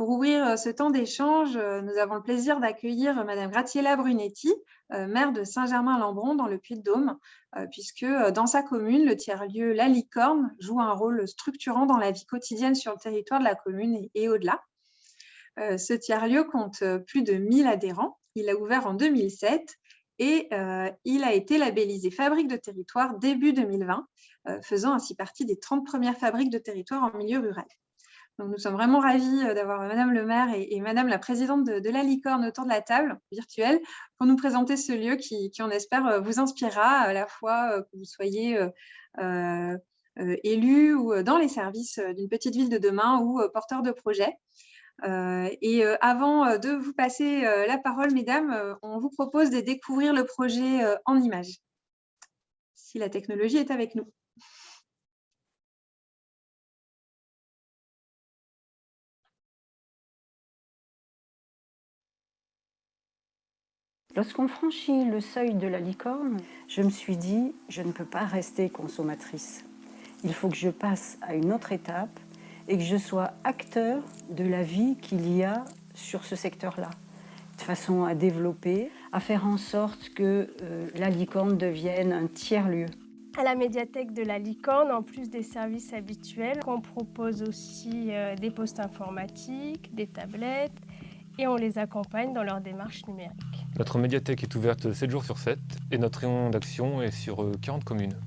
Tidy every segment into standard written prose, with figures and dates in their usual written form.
Pour ouvrir ce temps d'échange, nous avons le plaisir d'accueillir Madame Graziella Brunetti, maire de Saint-Germain-Lembron dans le Puy-de-Dôme, puisque dans sa commune, le tiers-lieu La Licorne joue un rôle structurant dans la vie quotidienne sur le territoire de la commune et au-delà. Ce tiers-lieu compte plus de 1000 adhérents. Il a ouvert en 2007 et il a été labellisé Fabrique de territoire début 2020, faisant ainsi partie des 30 premières fabriques de territoire en milieu rural. Donc, nous sommes vraiment ravis d'avoir Madame le maire et Madame la présidente de La Licorne autour de la table virtuelle pour nous présenter ce lieu qui on espère, vous inspirera à la fois que vous soyez élu ou dans les services d'une petite ville de demain ou porteur de projet. Avant de vous passer la parole, mesdames, on vous propose de découvrir le projet en images, si la technologie est avec nous. Lorsqu'on franchit le seuil de La Licorne, je me suis dit, je ne peux pas rester consommatrice. Il faut que je passe à une autre étape et que je sois acteur de la vie qu'il y a sur ce secteur-là, de façon à développer, à faire en sorte que La Licorne devienne un tiers-lieu. À la médiathèque de La Licorne, en plus des services habituels, on propose aussi des postes informatiques, des tablettes, et on les accompagne dans leur démarche numérique. Notre médiathèque est ouverte 7 jours sur 7 et notre rayon d'action est sur 40 communes.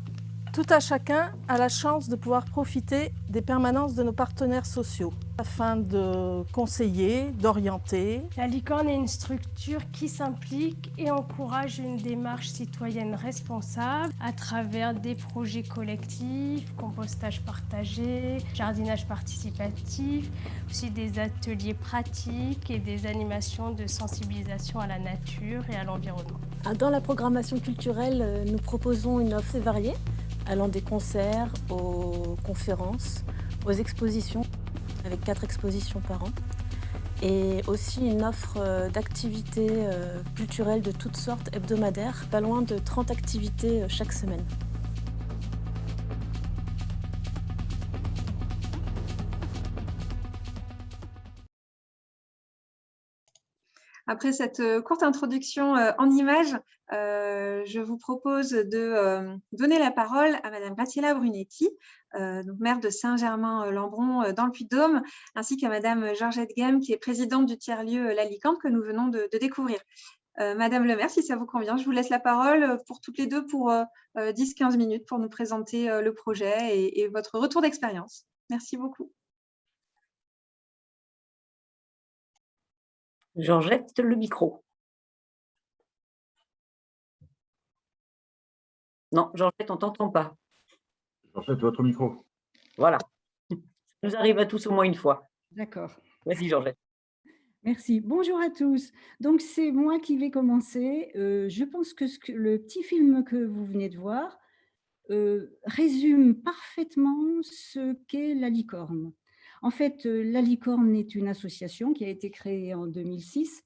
Tout à chacun a la chance de pouvoir profiter des permanences de nos partenaires sociaux afin de conseiller, d'orienter. La Licorne est une structure qui s'implique et encourage une démarche citoyenne responsable à travers des projets collectifs, compostage partagé, jardinage participatif, aussi des ateliers pratiques et des animations de sensibilisation à la nature et à l'environnement. Dans la programmation culturelle, nous proposons une offre variée, allant des concerts aux conférences, aux expositions, avec 4 expositions par an, et aussi une offre d'activités culturelles de toutes sortes hebdomadaires, pas loin de 30 activités chaque semaine. Après cette courte introduction en images, je vous propose de donner la parole à Madame Graziella Brunetti, donc maire de Saint-Germain-Lembron dans le Puy-de-Dôme, ainsi qu'à Madame Georgette Guem, qui est présidente du tiers-lieu La Licorne que nous venons de découvrir. Madame le maire, si ça vous convient, je vous laisse la parole pour toutes les deux pour 10-15 minutes pour nous présenter le projet et votre retour d'expérience. Merci beaucoup. Georgette, le micro. Non, Georgette, on ne t'entend pas. Georgette, votre micro. Voilà. Ça nous arrive à tous au moins une fois. D'accord. Vas-y, Georgette. Merci. Bonjour à tous. Donc, c'est moi qui vais commencer. Je pense que le petit film que vous venez de voir résume parfaitement ce qu'est La Licorne. En fait, La Licorne est une association qui a été créée en 2006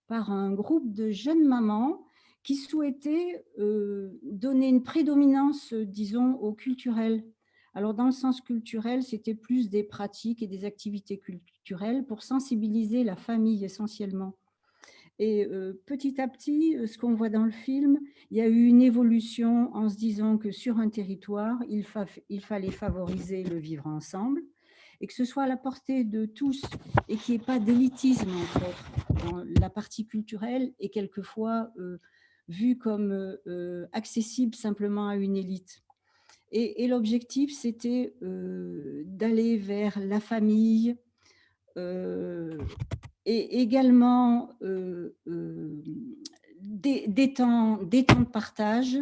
par un groupe de jeunes mamans qui souhaitaient donner une prédominance, disons, au culturel. Alors, dans le sens culturel, c'était plus des pratiques et des activités culturelles pour sensibiliser la famille essentiellement. Et petit à petit, ce qu'on voit dans le film, il y a eu une évolution en se disant que sur un territoire, il fallait favoriser le vivre ensemble et que ce soit à la portée de tous et qu'il n'y ait pas d'élitisme entre autres. Dans la partie culturelle est quelquefois vue comme accessible simplement à une élite. Et l'objectif, c'était d'aller vers la famille et également des temps de partage.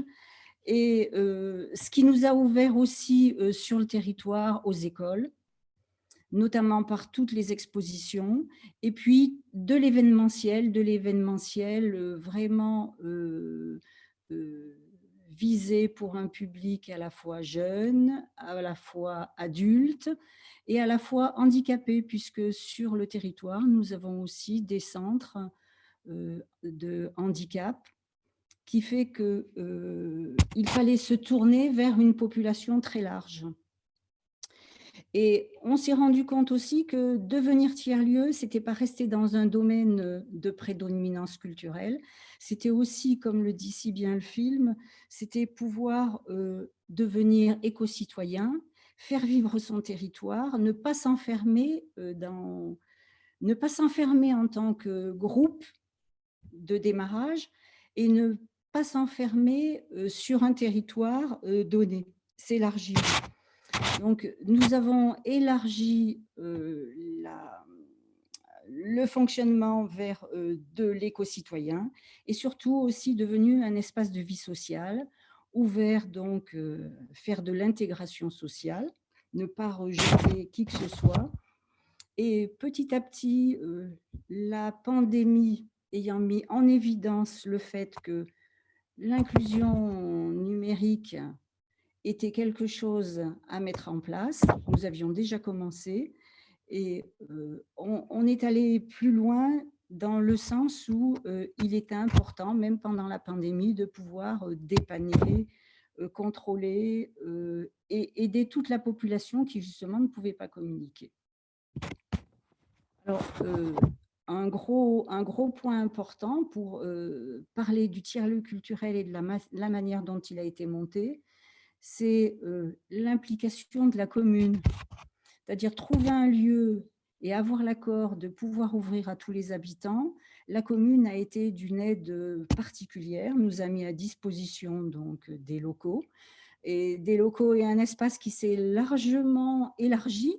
Et ce qui nous a ouvert aussi sur le territoire aux écoles, notamment par toutes les expositions, et puis de l'événementiel vraiment visé pour un public à la fois jeune, à la fois adulte et à la fois handicapé, puisque sur le territoire, nous avons aussi des centres de handicap qui fait qu'il fallait se tourner vers une population très large. Et on s'est rendu compte aussi que devenir tiers-lieu, ce n'était pas rester dans un domaine de prédominance culturelle, c'était aussi, comme le dit si bien le film, c'était pouvoir devenir éco-citoyen, faire vivre son territoire, ne pas s'enfermer ne pas s'enfermer en tant que groupe de démarrage et ne pas s'enfermer sur un territoire donné, s'élargir. Donc, nous avons élargi le fonctionnement vers de l'éco-citoyen et surtout aussi devenu un espace de vie sociale, ouvert, donc faire de l'intégration sociale, ne pas rejeter qui que ce soit. Et petit à petit, la pandémie ayant mis en évidence le fait que l'inclusion numérique était quelque chose à mettre en place. Nous avions déjà commencé et on est allé plus loin dans le sens où il était important, même pendant la pandémie, de pouvoir dépanner, contrôler et aider toute la population qui justement ne pouvait pas communiquer. Alors, un gros point important pour parler du tiers-lieu culturel et de la manière dont il a été monté, c'est l'implication de la commune, c'est-à-dire trouver un lieu et avoir l'accord de pouvoir ouvrir à tous les habitants. La commune a été d'une aide particulière, nous a mis à disposition donc des locaux et un espace qui s'est largement élargi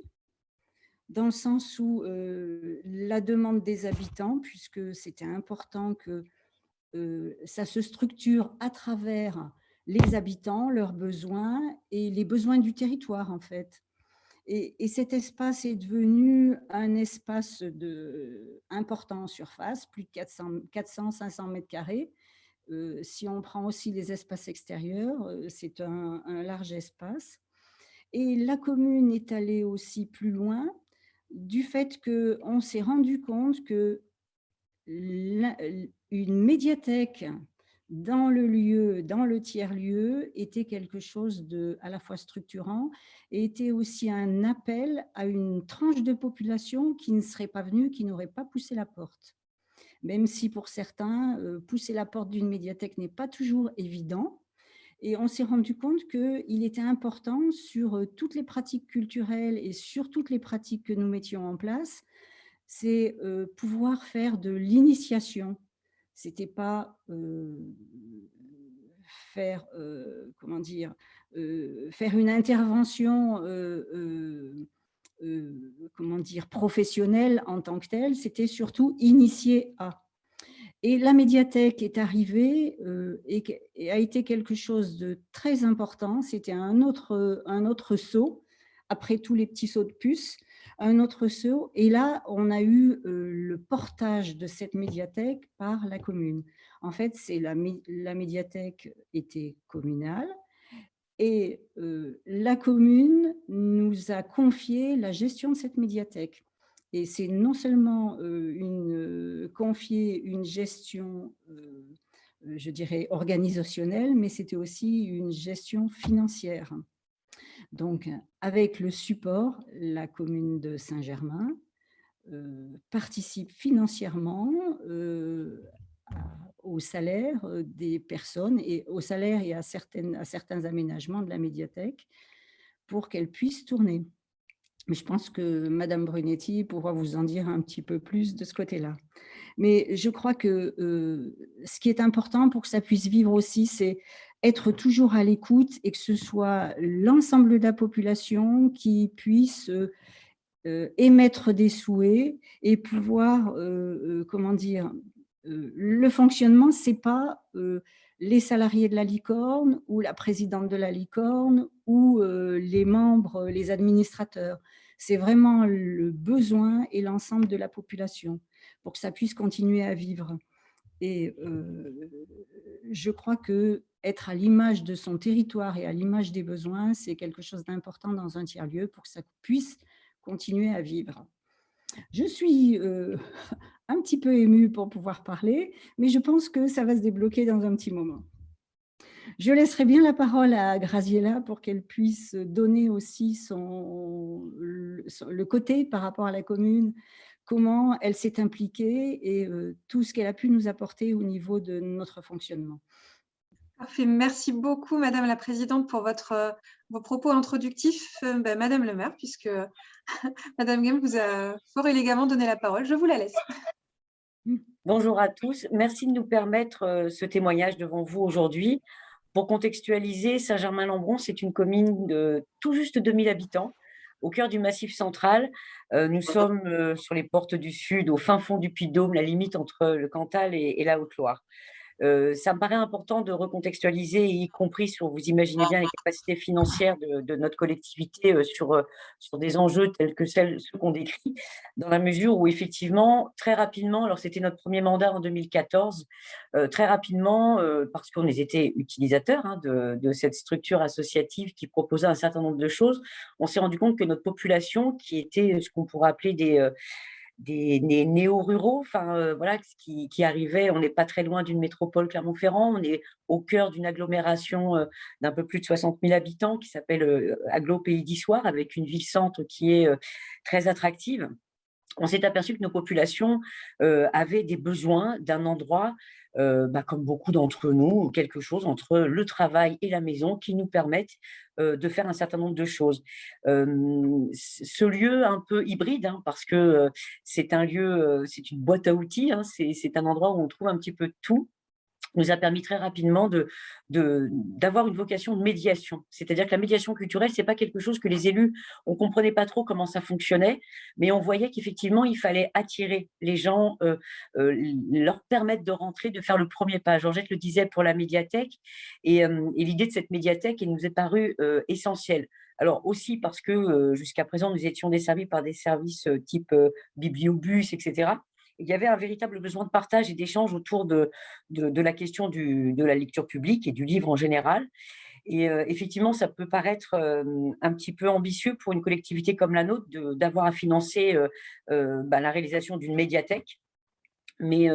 dans le sens où la demande des habitants, puisque c'était important que ça se structure à travers les habitants, leurs besoins et les besoins du territoire en fait. Et cet espace est devenu un espace important en surface, plus de 400-500 mètres carrés. Si on prend aussi les espaces extérieurs, c'est un large espace. Et la commune est allée aussi plus loin du fait qu'on s'est rendu compte que une médiathèque dans le lieu, dans le tiers-lieu, était quelque chose de à la fois structurant et était aussi un appel à une tranche de population qui ne serait pas venue, qui n'aurait pas poussé la porte. Même si pour certains, pousser la porte d'une médiathèque n'est pas toujours évident. Et on s'est rendu compte qu'il était important sur toutes les pratiques culturelles et sur toutes les pratiques que nous mettions en place, c'est pouvoir faire de l'initiation. C'était pas faire, comment dire, faire une intervention comment dire, professionnelle en tant que telle, c'était surtout initier à. Et la médiathèque est arrivée et a été quelque chose de très important. C'était un autre saut, après tous les petits sauts de puce, un autre saut. Et là, on a eu le portage de cette médiathèque par la commune. En fait, la médiathèque était communale et la commune nous a confié la gestion de cette médiathèque. Et c'est non seulement confier une gestion, je dirais, organisationnelle, mais c'était aussi une gestion financière. Donc, avec le support, la commune de Saint-Germain participe financièrement au salaire des personnes et au salaire et à certains aménagements de la médiathèque pour qu'elle puisse tourner. Mais je pense que Madame Brunetti pourra vous en dire un petit peu plus de ce côté-là. Mais je crois que ce qui est important pour que ça puisse vivre aussi, c'est être toujours à l'écoute et que ce soit l'ensemble de la population qui puisse émettre des souhaits et pouvoir, comment dire, le fonctionnement, ce n'est pas les salariés de la licorne ou la présidente de la licorne ou les membres, les administrateurs. C'est vraiment le besoin et l'ensemble de la population pour que ça puisse continuer à vivre. Et je crois qu'être à l'image de son territoire et à l'image des besoins, c'est quelque chose d'important dans un tiers-lieu pour que ça puisse continuer à vivre. Je suis un petit peu émue pour pouvoir parler, mais je pense que ça va se débloquer dans un petit moment. Je laisserai bien la parole à Graziella pour qu'elle puisse donner aussi le côté par rapport à la commune, comment elle s'est impliquée et tout ce qu'elle a pu nous apporter au niveau de notre fonctionnement. Parfait. Merci beaucoup, Madame la Présidente, pour vos propos introductifs. Madame le maire, puisque Madame Game vous a fort élégamment donné la parole, je vous la laisse. Bonjour à tous. Merci de nous permettre ce témoignage devant vous aujourd'hui. Pour contextualiser, Saint-Germain-Lambron, c'est une commune de tout juste 2000 habitants, au cœur du Massif central. Nous sommes sur les portes du Sud, au fin fond du Puy-de-Dôme, la limite entre le Cantal et la Haute-Loire. Ça me paraît important de recontextualiser, y compris sur, vous imaginez bien, les capacités financières de notre collectivité sur des enjeux tels que ceux qu'on décrit, dans la mesure où effectivement, très rapidement, alors c'était notre premier mandat en 2014, très rapidement, parce qu'on était utilisateurs de cette structure associative qui proposait un certain nombre de choses, on s'est rendu compte que notre population, qui était ce qu'on pourrait appeler des néo-ruraux, voilà, qui arrivaient. On n'est pas très loin d'une métropole Clermont-Ferrand, on est au cœur d'une agglomération d'un peu plus de 60 000 habitants qui s'appelle Agglo Pays d'Issoire, avec une ville-centre qui est très attractive. On s'est aperçu que nos populations avaient des besoins d'un endroit, comme beaucoup d'entre nous, quelque chose entre le travail et la maison qui nous permettent de faire un certain nombre de choses. Ce lieu un peu hybride, parce que c'est un lieu, c'est une boîte à outils, c'est un endroit où on trouve un petit peu de tout, nous a permis très rapidement d'avoir une vocation de médiation. C'est-à-dire que la médiation culturelle, ce n'est pas quelque chose que les élus, on ne comprenait pas trop comment ça fonctionnait, mais on voyait qu'effectivement, il fallait attirer les gens, leur permettre de rentrer, de faire le premier pas. Georgette le disait pour la médiathèque, et l'idée de cette médiathèque, elle nous est parue essentielle. Alors aussi parce que jusqu'à présent, nous étions desservis par des services type bibliobus, etc. Il y avait un véritable besoin de partage et d'échange autour de la question de la lecture publique et du livre en général. Et effectivement, ça peut paraître un petit peu ambitieux pour une collectivité comme la nôtre d'avoir à financer la réalisation d'une médiathèque. Mais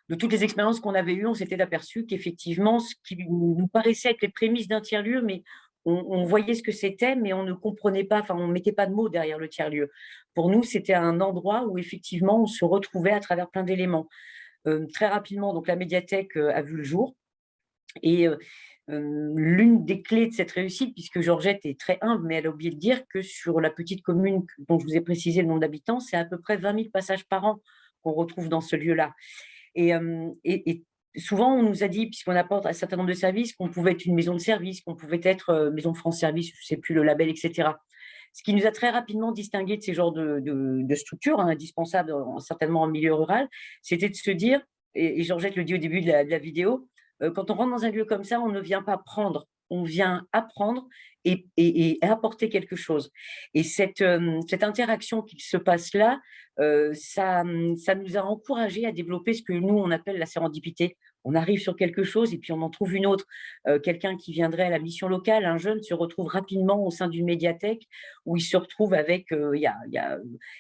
de toutes les expériences qu'on avait eues, on s'était aperçu qu'effectivement, ce qui nous paraissait être les prémices d'un tiers-lieu, mais on voyait ce que c'était, mais on ne comprenait pas, on ne mettait pas de mots derrière le tiers-lieu. Pour nous, c'était un endroit où effectivement, on se retrouvait à travers plein d'éléments. Très rapidement, donc la médiathèque a vu le jour. Et l'une des clés de cette réussite, puisque Georgette est très humble, mais elle a oublié de dire que sur la petite commune dont je vous ai précisé le nombre d'habitants, c'est à peu près 20 000 passages par an qu'on retrouve dans ce lieu-là. Et souvent, on nous a dit, puisqu'on apporte un certain nombre de services, qu'on pouvait être une maison de service, qu'on pouvait être maison France Service, je ne sais plus le label, etc. Ce qui nous a très rapidement distingué de ces genres de structures indispensables, certainement en milieu rural, c'était de se dire, et Georgette le dit au début de la vidéo, quand on rentre dans un lieu comme ça, on ne vient pas prendre, on vient apprendre et apporter quelque chose. Et cette interaction qui se passe là, ça nous a encouragés à développer ce que nous, on appelle la sérendipité. On arrive sur quelque chose et puis on en trouve une autre. Quelqu'un qui viendrait à la mission locale, un jeune se retrouve rapidement au sein d'une médiathèque où il se retrouve avec, il y a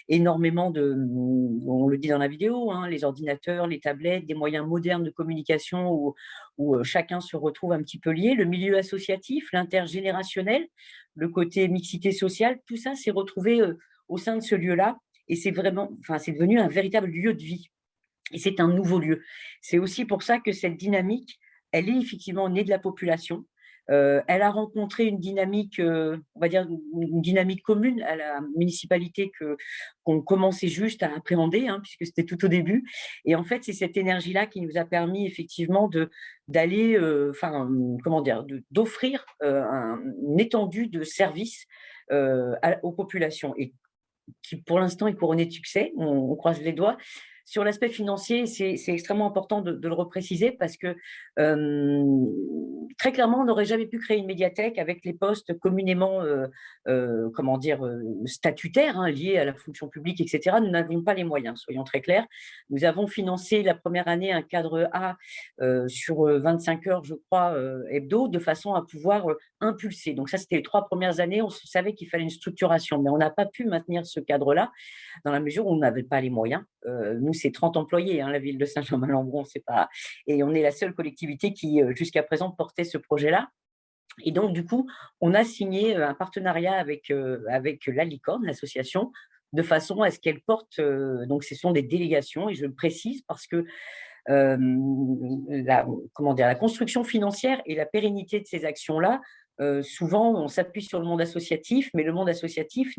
énormément on le dit dans la vidéo, les ordinateurs, les tablettes, des moyens modernes de communication où chacun se retrouve un petit peu lié. Le milieu associatif, l'intergénérationnel, le côté mixité sociale, tout ça s'est retrouvé au sein de ce lieu-là et c'est devenu un véritable lieu de vie. Et c'est un nouveau lieu. C'est aussi pour ça que cette dynamique, elle est effectivement née de la population. Elle a rencontré une dynamique, on va dire une dynamique commune à la municipalité qu'on commençait juste à appréhender, puisque c'était tout au début. Et en fait, c'est cette énergie-là qui nous a permis effectivement d'aller, d'offrir une étendue de services aux populations. Et qui, pour l'instant, est couronné de succès. On croise les doigts. Sur l'aspect financier, c'est extrêmement important de le repréciser parce que très clairement, on n'aurait jamais pu créer une médiathèque avec les postes communément statutaires liés à la fonction publique, etc. Nous n'avions pas les moyens, soyons très clairs. Nous avons financé la première année un cadre A sur 25 heures, je crois, hebdo, de façon à pouvoir impulser. Donc ça, c'était les 3 premières années, on savait qu'il fallait une structuration, mais on n'a pas pu maintenir ce cadre-là dans la mesure où on n'avait pas les moyens. Nous, c'est 30 employés, hein, la ville de Saint-Germain-Lembron, c'est pas… Et on est la seule collectivité qui, jusqu'à présent, portait ce projet-là. Et donc, du coup, on a signé un partenariat avec la Licorne, l'association, de façon à ce qu'elle porte, donc ce sont des délégations, et je le précise parce que comment dire, la construction financière et la pérennité de ces actions-là, souvent on s'appuie sur le monde associatif, mais le monde associatif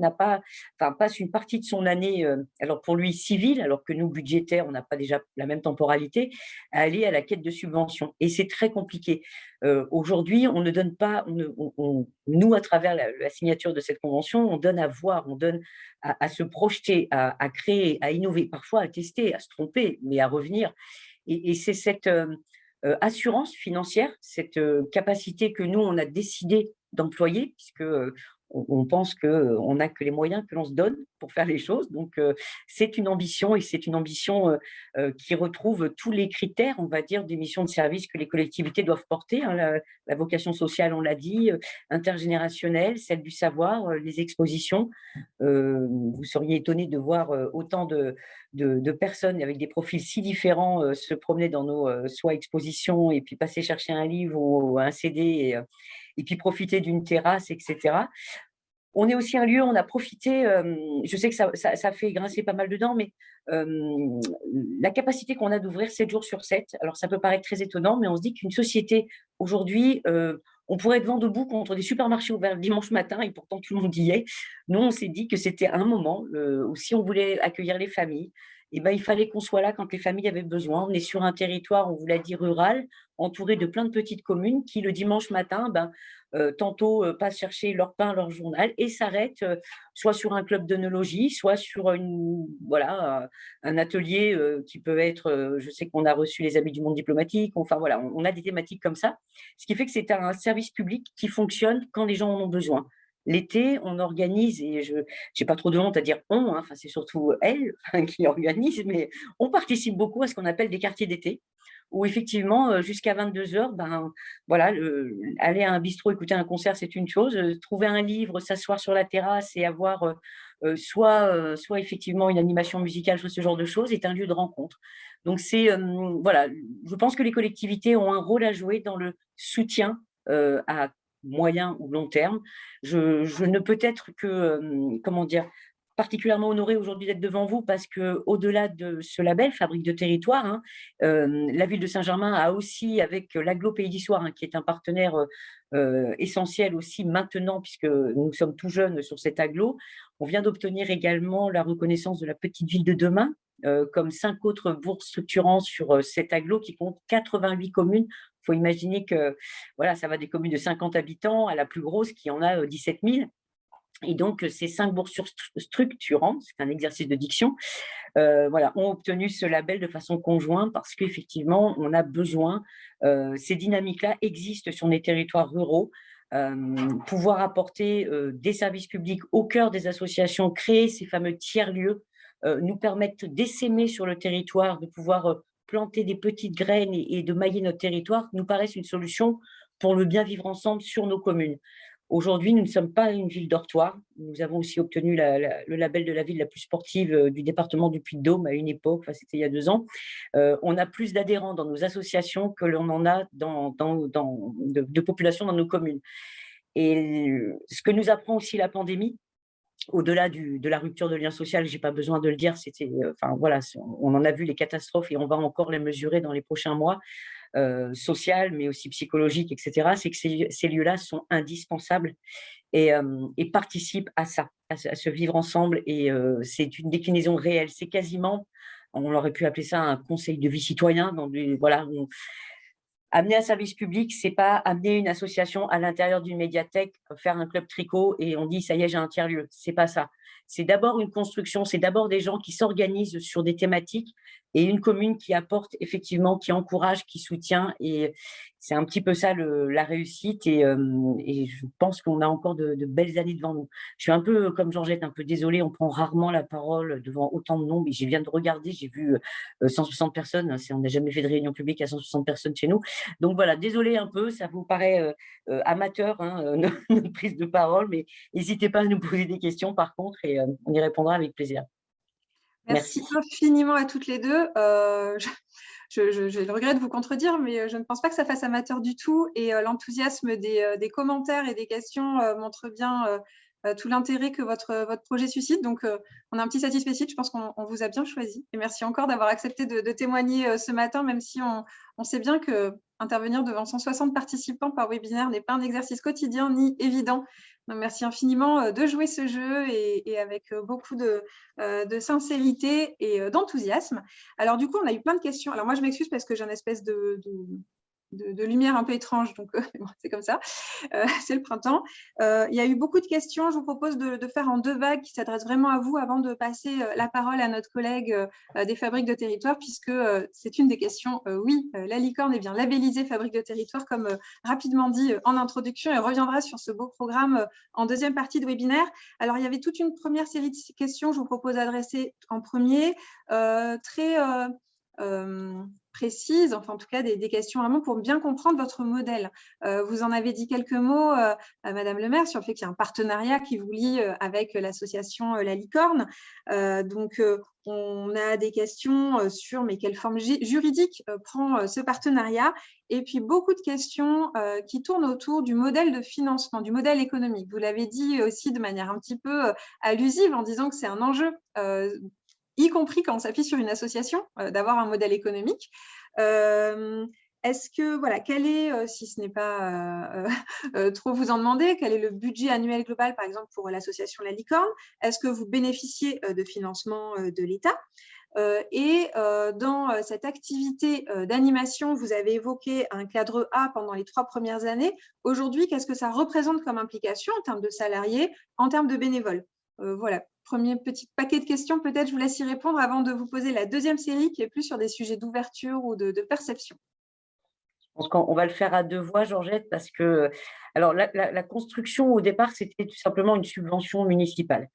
passe une partie de son année, alors pour lui civile, alors que nous budgétaires, on n'a pas déjà la même temporalité, à aller à la quête de subventions. Et c'est très compliqué. Aujourd'hui, on ne donne pas, nous, à travers la signature de cette convention, on donne à voir, on donne à se projeter, à créer, à innover, parfois à tester, à se tromper, mais à revenir. Et c'est cette assurance financière, cette capacité que nous, on a décidé d'employer, puisque on pense qu'on n'a que les moyens que l'on se donne pour faire les choses. Donc, c'est une ambition, et c'est une ambition qui retrouve tous les critères, on va dire, des missions de service que les collectivités doivent porter, hein. La vocation sociale, on l'a dit, intergénérationnelle, celle du savoir, les expositions. Vous seriez étonné de voir autant de personnes avec des profils si différents se promener dans nos soit expositions, et puis passer chercher un livre ou un CD, et puis profiter d'une terrasse, etc. On est aussi un lieu, on a profité, je sais que ça fait grincer pas mal de dents, mais la capacité qu'on a d'ouvrir 7 jours sur 7, alors ça peut paraître très étonnant, mais on se dit qu'une société, aujourd'hui, on pourrait être vent debout contre des supermarchés ouverts le dimanche matin, et pourtant tout le monde y est. Nous, on s'est dit que c'était un moment où, si on voulait accueillir les familles, eh ben, il fallait qu'on soit là quand les familles avaient besoin. On est sur un territoire, on vous l'a dit, rural, entouré de plein de petites communes qui, le dimanche matin, tantôt passent chercher leur pain, leur journal, et s'arrêtent soit sur un club d'œnologie, soit sur un atelier qui peut être, je sais qu'on a reçu les Amis du monde diplomatique, enfin voilà, on a des thématiques comme ça, ce qui fait que c'est un service public qui fonctionne quand les gens en ont besoin. L'été, on organise, et je n'ai pas trop de honte à dire on, hein, c'est surtout elle qui organise, mais on participe beaucoup à ce qu'on appelle des quartiers d'été, où effectivement, jusqu'à 22h, aller à un bistrot, écouter un concert, c'est une chose, trouver un livre, s'asseoir sur la terrasse et avoir soit effectivement une animation musicale, soit ce genre de choses, est un lieu de rencontre. Donc je pense que les collectivités ont un rôle à jouer dans le soutien à moyen ou long terme. Je ne peux être que, particulièrement honorée aujourd'hui d'être devant vous, parce que, au-delà de ce label Fabrique de territoire, hein, la ville de Saint-Germain a aussi, avec l'Agglo Pays d'Issoire, hein, qui est un partenaire essentiel aussi maintenant, puisque nous sommes tout jeunes sur cet agglo, on vient d'obtenir également la reconnaissance de la petite ville de demain, comme 5 autres bourses structurantes sur cet agglo qui compte 88 communes. Il faut imaginer que ça va des communes de 50 habitants à la plus grosse qui en a 17 000. Et donc, ces 5 bourses structurantes, c'est un exercice de diction, ont obtenu ce label de façon conjointe, parce qu'effectivement, on a besoin, ces dynamiques-là existent sur les territoires ruraux, pouvoir apporter des services publics au cœur des associations, créer ces fameux tiers-lieux, nous permettre d'essaimer sur le territoire, de pouvoir planter des petites graines et de mailler notre territoire, nous paraissent une solution pour le bien vivre ensemble sur nos communes. Aujourd'hui, nous ne sommes pas une ville dortoir. Nous avons aussi obtenu le label de la ville la plus sportive du département du Puy-de-Dôme à une époque, c'était il y a 2 ans. On a plus d'adhérents dans nos associations que l'on en a de population dans nos communes. Et ce que nous apprend aussi la pandémie, au-delà de la rupture de lien social, je n'ai pas besoin de le dire, on en a vu les catastrophes et on va encore les mesurer dans les prochains mois, sociales, mais aussi psychologiques, etc., c'est que ces lieux-là sont indispensables et participent à ça, à ce vivre ensemble. Et c'est une déclinaison réelle. C'est quasiment, on aurait pu appeler ça un conseil de vie citoyen. Amener un service public, c'est pas amener une association à l'intérieur d'une médiathèque, faire un club tricot et on dit ça y est, j'ai un tiers-lieu. C'est pas ça. C'est d'abord une construction, c'est d'abord des gens qui s'organisent sur des thématiques et une commune qui apporte effectivement, qui encourage, qui soutient. Et c'est un petit peu ça la réussite. Et je pense qu'on a encore de belles années devant nous. Je suis un peu comme Georgette, un peu désolée, on prend rarement la parole devant autant de nombres. Je viens de regarder, j'ai vu 160 personnes. On n'a jamais fait de réunion publique à 160 personnes chez nous. Donc voilà, désolée un peu, ça vous paraît amateur, hein, notre prise de parole, mais n'hésitez pas à nous poser des questions par contre et on y répondra avec plaisir. Merci Merci. infiniment à toutes les deux. J'ai le regret de vous contredire, mais je ne pense pas que ça fasse amateur du tout. Et l'enthousiasme des commentaires et des questions montre bien tout l'intérêt que votre projet suscite. Donc, on a un petit satisfecit. Je pense qu'on vous a bien choisi. Et merci encore d'avoir accepté de témoigner ce matin, même si on sait bien que intervenir devant 160 participants par webinaire n'est pas un exercice quotidien ni évident. Donc, merci infiniment de jouer ce jeu et avec beaucoup de sincérité et d'enthousiasme. Alors, du coup, on a eu plein de questions. Alors, moi, je m'excuse parce que j'ai une espèce de lumière un peu étrange, donc bon, c'est comme ça, c'est le printemps. Il y a eu beaucoup de questions. Je vous propose de faire en 2 vagues qui s'adressent vraiment à vous avant de passer la parole à notre collègue des fabriques de territoire, puisque c'est une des questions. Oui, la licorne est bien labellisée fabrique de territoire, comme rapidement dit en introduction, et reviendra sur ce beau programme en deuxième partie de webinaire. Alors, il y avait toute une première série de questions que je vous propose d'adresser en premier, très précises, enfin en tout cas des questions vraiment pour bien comprendre votre modèle. Vous en avez dit quelques mots à Madame le maire sur le fait qu'il y a un partenariat qui vous lie avec l'association La Licorne. Donc, on a des questions sur mais quelle forme juridique prend ce partenariat, et puis beaucoup de questions qui tournent autour du modèle de financement, du modèle économique. Vous l'avez dit aussi de manière un petit peu allusive en disant que c'est un enjeu y compris quand on s'appuie sur une association, d'avoir un modèle économique. Est-ce que, voilà, quel est, si ce n'est pas trop vous en demander, quel est le budget annuel global, par exemple, pour l'association La Licorne? Est-ce que vous bénéficiez de financement de l'État? Dans cette activité d'animation, vous avez évoqué un cadre A pendant les 3 premières années. Aujourd'hui, qu'est-ce que ça représente comme implication en termes de salariés, en termes de bénévoles? Voilà, premier petit paquet de questions. Peut-être je vous laisse y répondre avant de vous poser la deuxième série qui est plus sur des sujets d'ouverture ou de perception. Je pense qu'on va le faire à 2 voix, Georgette, parce que alors la construction au départ, c'était tout simplement une subvention municipale.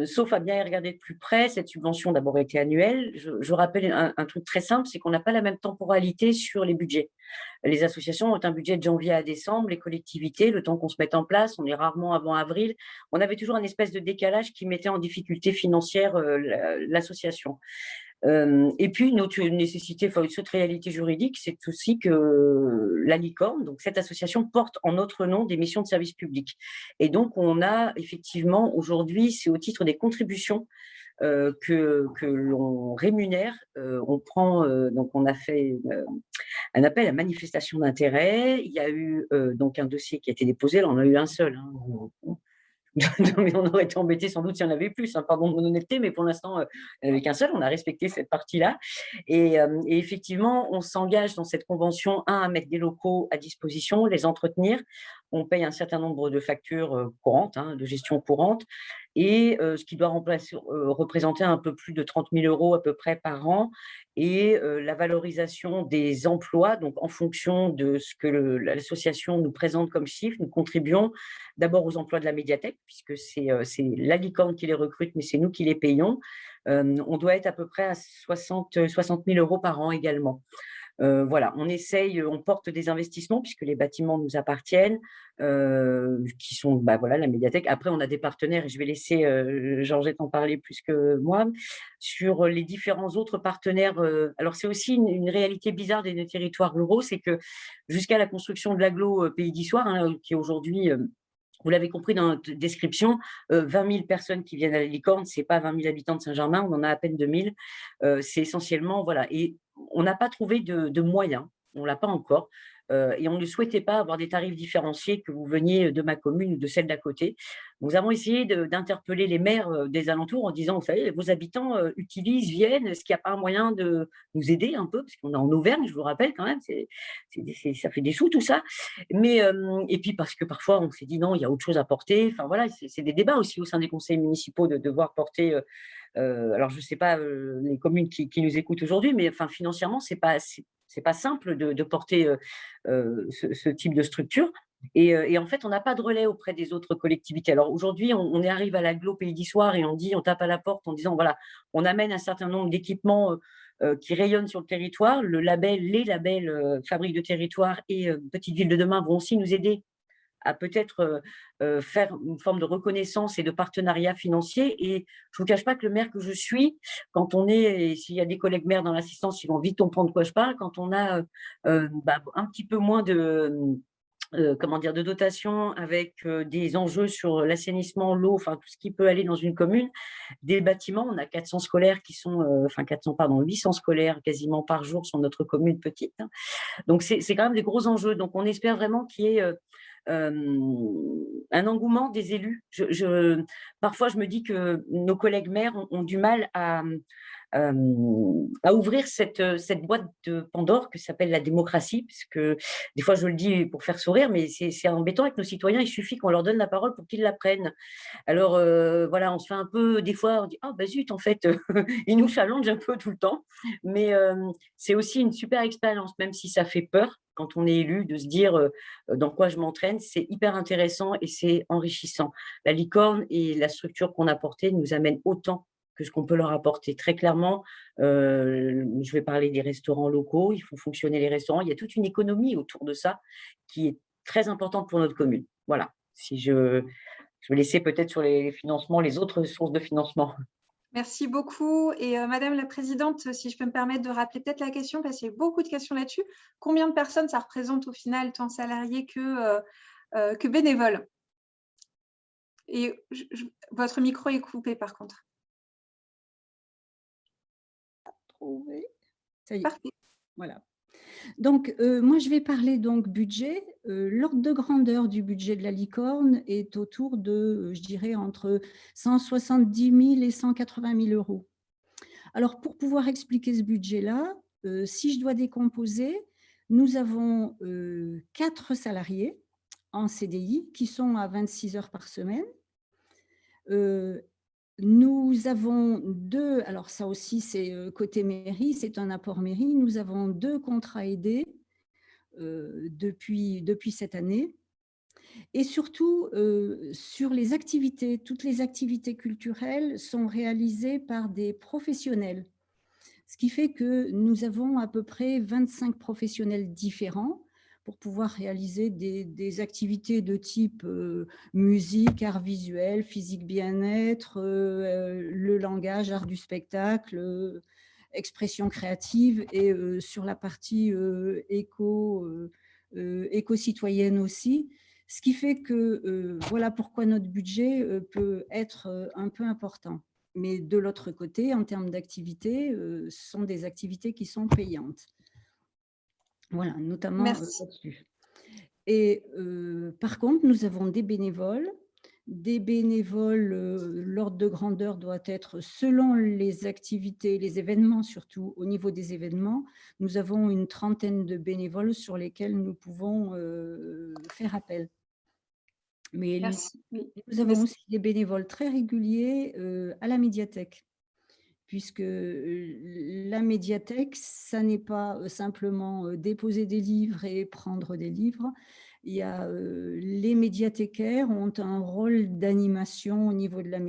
Sauf à bien y regarder de plus près, cette subvention d'abord était annuelle. Je rappelle un truc très simple, c'est qu'on n'a pas la même temporalité sur les budgets. Les associations ont un budget de janvier à décembre, les collectivités, le temps qu'on se mette en place, on est rarement avant avril. On avait toujours un espèce de décalage qui mettait en difficulté financière l'association. Et puis, une autre nécessité, enfin, une autre réalité juridique, c'est aussi que la Licorne, donc cette association, porte en notre nom des missions de service public. Et donc, on a effectivement, aujourd'hui, c'est au titre des contributions que l'on rémunère. On prend, donc on a fait un appel à manifestation d'intérêt. Il y a eu donc un dossier qui a été déposé, là on en a eu un seul. Hein. Mais on aurait été embêté sans doute s'il y en avait plus, hein, pardon de mon honnêteté, mais pour l'instant, il n'y en avait qu'un seul, on a respecté cette partie-là. Et effectivement, on s'engage dans cette convention, à mettre des locaux à disposition, les entretenir. On paye un certain nombre de factures courantes, hein, de gestion courante, et ce qui doit représenter un peu plus de 30 000 € à peu près par an. Et la valorisation des emplois, donc en fonction de ce que l'association nous présente comme chiffre, nous contribuons d'abord aux emplois de la médiathèque, puisque c'est la Licorne qui les recrute, mais c'est nous qui les payons. On doit être à peu près à 60 000 € par an également. Voilà, on essaye, on porte des investissements puisque les bâtiments nous appartiennent, qui sont voilà, la médiathèque. Après, on a des partenaires, et je vais laisser Georgette en parler plus que moi, sur les différents autres partenaires. Alors, c'est aussi une réalité bizarre des territoires ruraux, c'est que jusqu'à la construction de l'agglo Pays d'Issoire, hein, qui est aujourd'hui vous l'avez compris dans notre description, 20 000 personnes qui viennent à la Licorne, ce n'est pas 20 000 habitants de Saint-Germain, on en a à peine 2 000. C'est essentiellement, voilà. Et on n'a pas trouvé de moyens, on ne l'a pas encore. Et on ne souhaitait pas avoir des tarifs différenciés, que vous veniez de ma commune ou de celle d'à côté. Nous avons essayé d'interpeller les maires des alentours en disant, vous savez, vos habitants utilisent, viennent, est-ce qu'il n'y a pas un moyen de nous aider un peu, parce qu'on est en Auvergne, je vous rappelle quand même, ça fait des sous tout ça. Mais, et puis parce que parfois on s'est dit non, il y a autre chose à porter. Enfin voilà, c'est des débats aussi au sein des conseils municipaux de devoir porter. Alors je ne sais pas les communes qui nous écoutent aujourd'hui, mais enfin financièrement c'est pas simple de porter ce type de structure. Et en fait, on n'a pas de relais auprès des autres collectivités. Alors aujourd'hui, on arrive à l'agglo Pays d'Issoire et on tape à la porte en disant voilà, on amène un certain nombre d'équipements qui rayonnent sur le territoire. Les labels Fabrique de territoire et Petite Ville de demain vont aussi nous aider à peut-être faire une forme de reconnaissance et de partenariat financier. Et je ne vous cache pas que le maire que je suis, quand on est, et s'il y a des collègues maires dans l'assistance, ils vont vite comprendre de quoi je parle, quand on a un petit peu moins de dotation avec des enjeux sur l'assainissement, l'eau, enfin tout ce qui peut aller dans une commune, des bâtiments, on a 400 scolaires qui sont, 800 scolaires quasiment par jour sur notre commune petite, hein. Donc c'est quand même des gros enjeux. Donc on espère vraiment qu'il y ait un engouement des élus. Parfois, je me dis que nos collègues maires ont du mal à ouvrir cette boîte de Pandore que s'appelle la démocratie, parce que des fois, je le dis pour faire sourire, mais c'est embêtant avec nos citoyens, il suffit qu'on leur donne la parole pour qu'ils la prennent. Alors, voilà, on se fait un peu, des fois, on dit « Ah, bah zut, en fait, ils nous challengent un peu tout le temps ». Mais c'est aussi une super expérience, même si ça fait peur quand on est élu, de se dire dans quoi je m'entraîne, c'est hyper intéressant et c'est enrichissant. La licorne et la structure qu'on a portée nous amènent autant que ce qu'on peut leur apporter. Très clairement, je vais parler des restaurants locaux, il faut fonctionner les restaurants. Il y a toute une économie autour de ça qui est très importante pour notre commune. Voilà, si je vais laisser peut-être sur les financements, les autres sources de financement. Merci beaucoup. Et Madame la Présidente, si je peux me permettre de rappeler peut-être la question, parce qu'il y a beaucoup de questions là-dessus. Combien de personnes ça représente au final, tant salariés que bénévoles? Et votre micro est coupé par contre. Ça y est. Parfait. Voilà. Donc, moi, je vais parler donc budget. L'ordre de grandeur du budget de la licorne est autour de, je dirais, entre 170 000 et 180 000 euros. Alors, pour pouvoir expliquer ce budget-là, si je dois décomposer, nous avons 4 salariés en CDI qui sont à 26 heures par semaine. Nous avons 2, alors ça aussi c'est côté mairie, c'est un apport mairie, nous avons 2 contrats aidés depuis cette année. Et surtout, sur les activités, toutes les activités culturelles sont réalisées par des professionnels. Ce qui fait que nous avons à peu près 25 professionnels différents pour pouvoir réaliser des activités de type musique, art visuel, physique bien-être, le langage, art du spectacle, expression créative, et sur la partie éco-citoyenne aussi. Ce qui fait que voilà pourquoi notre budget peut être un peu important. Mais de l'autre côté, en termes d'activités, ce sont des activités qui sont payantes. Voilà, notamment là-dessus. Et par contre, nous avons des bénévoles. Des bénévoles, l'ordre de grandeur doit être selon les activités, les événements surtout. Au niveau des événements, nous avons une trentaine de bénévoles sur lesquels nous pouvons faire appel. Mais nous avons aussi des bénévoles très réguliers à la médiathèque, puisque la médiathèque, ça n'est pas simplement déposer des livres et prendre des livres. Il y a, les médiathécaires ont un rôle d'animation au niveau de la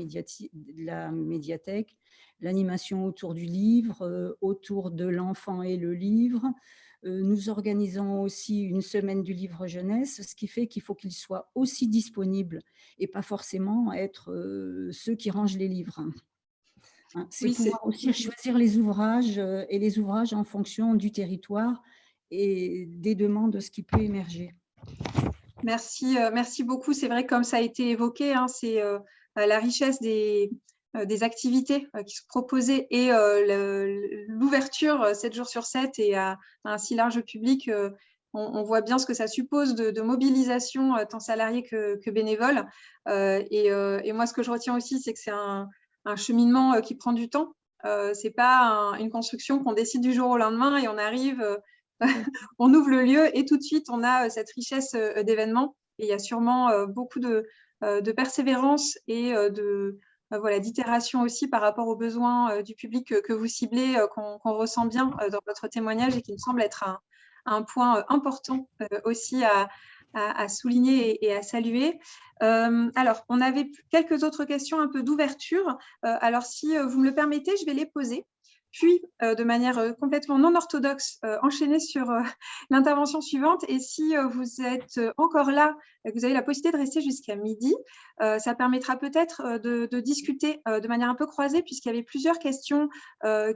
médiathèque, l'animation autour du livre, autour de l'enfant et le livre. Nous organisons aussi une semaine du livre jeunesse, ce qui fait qu'il faut qu'ils soient aussi disponibles et pas forcément être ceux qui rangent les livres. Hein, c'est pouvoir aussi choisir les ouvrages et les ouvrages en fonction du territoire et des demandes de ce qui peut émerger. Merci, merci beaucoup. C'est vrai, comme ça a été évoqué, hein, c'est la richesse des activités qui sont proposées et l'ouverture 7 jours sur 7 et à un si large public. On voit bien ce que ça suppose de mobilisation tant salariés que bénévoles. Et moi, ce que je retiens aussi, c'est que c'est un cheminement qui prend du temps. Ce n'est pas une construction qu'on décide du jour au lendemain et on arrive, on ouvre le lieu et tout de suite, on a cette richesse d'événements. Et il y a sûrement beaucoup de persévérance et d'itération aussi par rapport aux besoins du public que vous ciblez, qu'on ressent bien dans votre témoignage et qui me semble être un point important aussi à souligner et à saluer. Alors, on avait quelques autres questions un peu d'ouverture. Alors, si vous me le permettez, je vais les poser. Puis, de manière complètement non orthodoxe, enchaîner sur l'intervention suivante. Et si vous êtes encore là, et que vous avez la possibilité de rester jusqu'à midi, ça permettra peut-être de discuter de manière un peu croisée, puisqu'il y avait plusieurs questions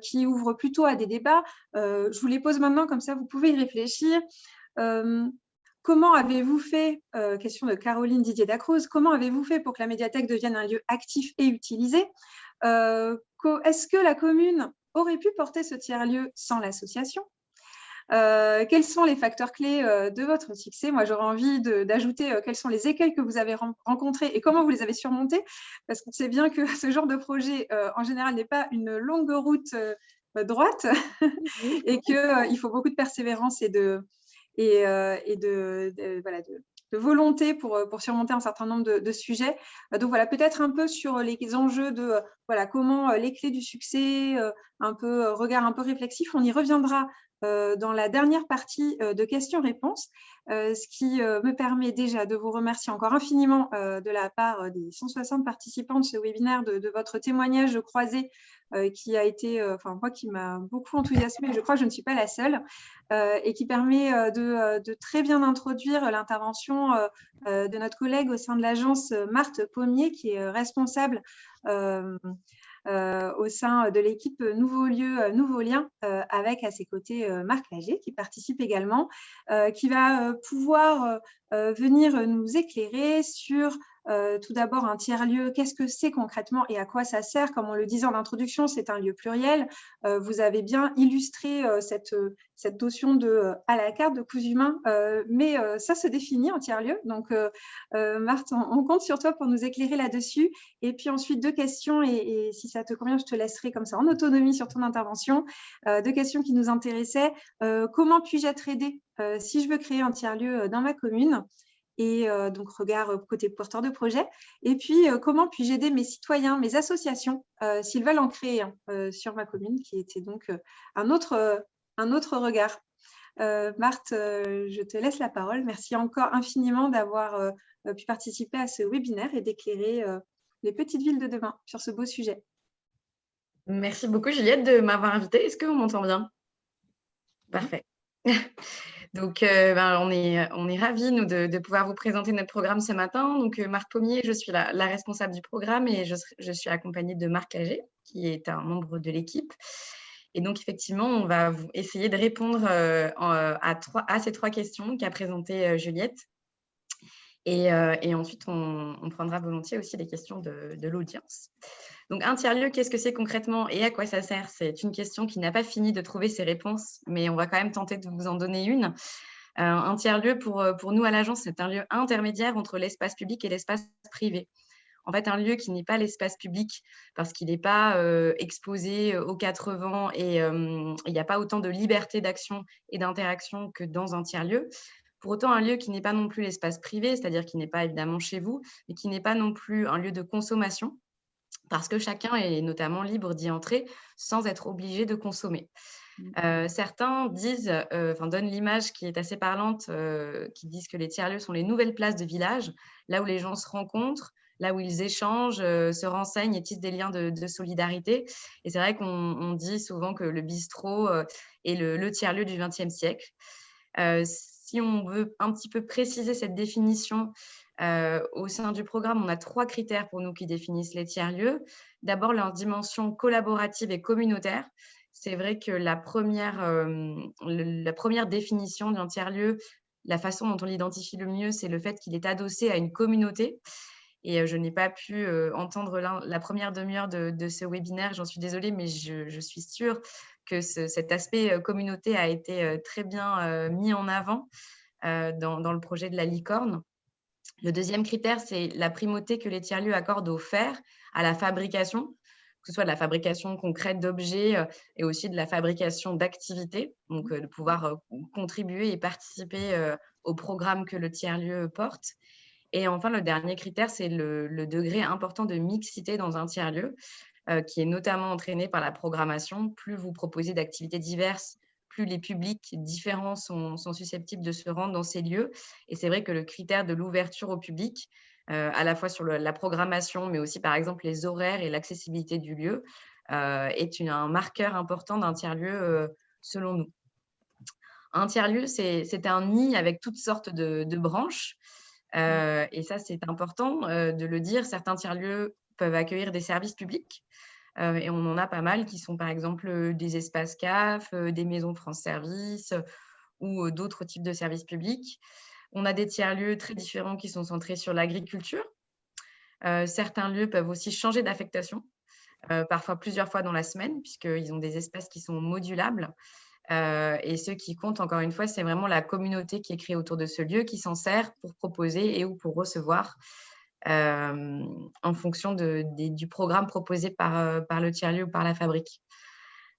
qui ouvrent plutôt à des débats. Je vous les pose maintenant, comme ça vous pouvez y réfléchir. Comment avez-vous fait, question de Caroline Didier-Dacruz, comment avez-vous fait pour que la médiathèque devienne un lieu actif et utilisé? Est-ce que la commune aurait pu porter ce tiers-lieu sans l'association? Quels sont les facteurs clés de votre succès? Moi, j'aurais envie d'ajouter quels sont les écueils que vous avez rencontrés et comment vous les avez surmontés, parce qu'on sait bien que ce genre de projet, en général, n'est pas une longue route droite et qu'il faut beaucoup de persévérance et de volonté pour surmonter un certain nombre de sujets. Donc voilà, peut-être un peu sur les enjeux de comment les clés du succès, un peu regard un peu réflexif, on y reviendra dans la dernière partie de questions-réponses, ce qui me permet déjà de vous remercier encore infiniment de la part des 160 participants de ce webinaire, de votre témoignage croisé qui a été, moi qui m'a beaucoup enthousiasmée, je crois que je ne suis pas la seule, et qui permet de très bien introduire l'intervention de notre collègue au sein de l'agence, Marthe Pommier, qui est responsable au sein de l'équipe Nouveaux Lieux, Nouveaux Liens, avec à ses côtés Marc Lager, qui participe également, qui va pouvoir venir nous éclairer sur tout d'abord un tiers-lieu, qu'est-ce que c'est concrètement et à quoi ça sert? Comme on le disait en introduction, c'est un lieu pluriel. Vous avez bien illustré cette notion de à la carte de cousu main, mais ça se définit en tiers-lieu. Donc, Marthe, on compte sur toi pour nous éclairer là-dessus. Et puis ensuite, deux questions, et si ça te convient, je te laisserai comme ça en autonomie sur ton intervention. Deux questions qui nous intéressaient. Comment puis-je être aidée si je veux créer un tiers-lieu dans ma commune? Et donc, regard côté porteur de projet. Et puis, comment puis-je aider mes citoyens, mes associations, s'ils veulent en créer un sur ma commune, qui était donc un autre regard. Marthe, je te laisse la parole. Merci encore infiniment d'avoir pu participer à ce webinaire et d'éclairer les petites villes de demain sur ce beau sujet. Merci beaucoup, Juliette, de m'avoir invitée. Est-ce qu'on m'entend bien? Parfait. Donc, on est ravis, nous, de pouvoir vous présenter notre programme ce matin. Donc, Marthe Pommier, je suis la responsable du programme et je suis accompagnée de Marc Lager, qui est un membre de l'équipe. Et donc, effectivement, on va essayer de répondre à ces trois questions qu'a présentées Juliette. Et ensuite, on prendra volontiers aussi les questions de l'audience. Donc, un tiers-lieu, qu'est-ce que c'est concrètement et à quoi ça sert? C'est une question qui n'a pas fini de trouver ses réponses, mais on va quand même tenter de vous en donner une. Un tiers-lieu, pour nous à l'agence, c'est un lieu intermédiaire entre l'espace public et l'espace privé. En fait, un lieu qui n'est pas l'espace public parce qu'il n'est pas exposé aux quatre vents et il n'y a pas autant de liberté d'action et d'interaction que dans un tiers-lieu. Pour autant, un lieu qui n'est pas non plus l'espace privé, c'est-à-dire qui n'est pas évidemment chez vous, mais qui n'est pas non plus un lieu de consommation, parce que chacun est notamment libre d'y entrer sans être obligé de consommer. Certains donnent l'image qui est assez parlante, qui disent que les tiers-lieux sont les nouvelles places de village, là où les gens se rencontrent, là où ils échangent, se renseignent et tissent des liens de solidarité. Et c'est vrai qu'on dit souvent que le bistrot est le tiers-lieu du XXe siècle. Si on veut un petit peu préciser cette définition, au sein du programme, on a 3 critères pour nous qui définissent les tiers-lieux. D'abord, leur dimension collaborative et communautaire. C'est vrai que la première définition d'un tiers-lieu, la façon dont on l'identifie le mieux, c'est le fait qu'il est adossé à une communauté. Et je n'ai pas pu entendre la première demi-heure de ce webinaire, j'en suis désolée, mais je suis sûre que cet aspect communauté a été très bien mis en avant dans le projet de la licorne. Le deuxième critère, c'est la primauté que les tiers-lieux accordent au faire, à la fabrication, que ce soit de la fabrication concrète d'objets et aussi de la fabrication d'activités, donc de pouvoir contribuer et participer au programme que le tiers-lieu porte. Et enfin, le dernier critère, c'est le degré important de mixité dans un tiers-lieu, qui est notamment entraîné par la programmation. Plus vous proposez d'activités diverses, plus les publics différents sont susceptibles de se rendre dans ces lieux. Et c'est vrai que le critère de l'ouverture au public, à la fois sur la programmation, mais aussi par exemple les horaires et l'accessibilité du lieu, est un marqueur important d'un tiers-lieu selon nous. Un tiers-lieu, c'est un nid avec toutes sortes de branches. Et ça, c'est important de le dire. Certains tiers-lieux peuvent accueillir des services publics. Et on en a pas mal qui sont par exemple des espaces CAF, des maisons France Service ou d'autres types de services publics. On a des tiers-lieux très différents qui sont centrés sur l'agriculture. Certains lieux peuvent aussi changer d'affectation, parfois plusieurs fois dans la semaine, puisqu'ils ont des espaces qui sont modulables. Et ce qui compte, encore une fois, c'est vraiment la communauté qui est créée autour de ce lieu, qui s'en sert pour proposer et ou pour recevoir en fonction du programme proposé par le tiers-lieu ou par la fabrique.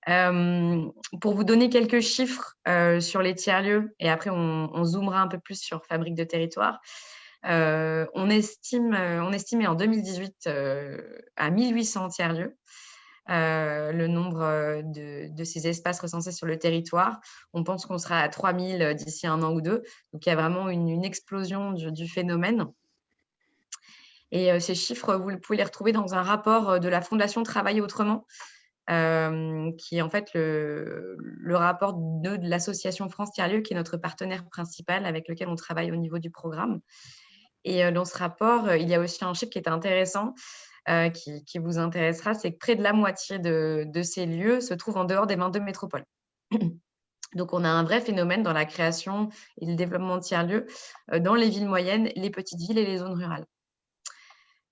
Pour vous donner quelques chiffres sur les tiers-lieux, et après on zoomera un peu plus sur Fabrique de territoire, on estimait en 2018 à 1800 tiers-lieux le nombre de ces espaces recensés sur le territoire. On pense qu'on sera à 3000 d'ici 1 an ou 2. Donc, il y a vraiment une explosion du phénomène. Et ces chiffres, vous pouvez les retrouver dans un rapport de la Fondation Travailler Autrement, qui est en fait le rapport de l'association France Tiers-Lieux, qui est notre partenaire principal avec lequel on travaille au niveau du programme. Et dans ce rapport, il y a aussi un chiffre qui est intéressant, qui vous intéressera, c'est que près de la moitié de ces lieux se trouvent en dehors des 22 métropoles. Donc, on a un vrai phénomène dans la création et le développement de tiers-lieux dans les villes moyennes, les petites villes et les zones rurales.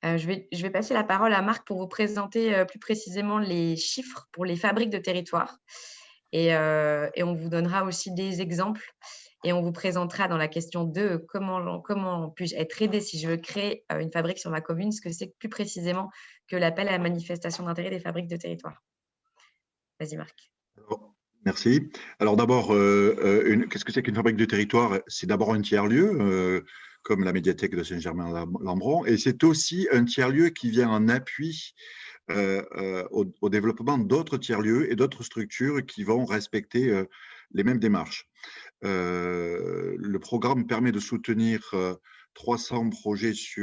Je vais passer la parole à Marc pour vous présenter plus précisément les chiffres pour les fabriques de territoire. Et on vous donnera aussi des exemples. Et on vous présentera dans la question 2 comment puis-je être aidé si je veux créer une fabrique sur ma commune, ce que c'est plus précisément que l'appel à la manifestation d'intérêt des fabriques de territoire. Vas-y Marc. Merci. Alors d'abord, qu'est-ce que c'est qu'une fabrique de territoire? C'est d'abord un tiers-lieu, comme la médiathèque de Saint-Germain-Lambron, et c'est aussi un tiers-lieu qui vient en appui au développement d'autres tiers-lieux et d'autres structures qui vont respecter les mêmes démarches. Le programme permet de soutenir 300 projets d'ici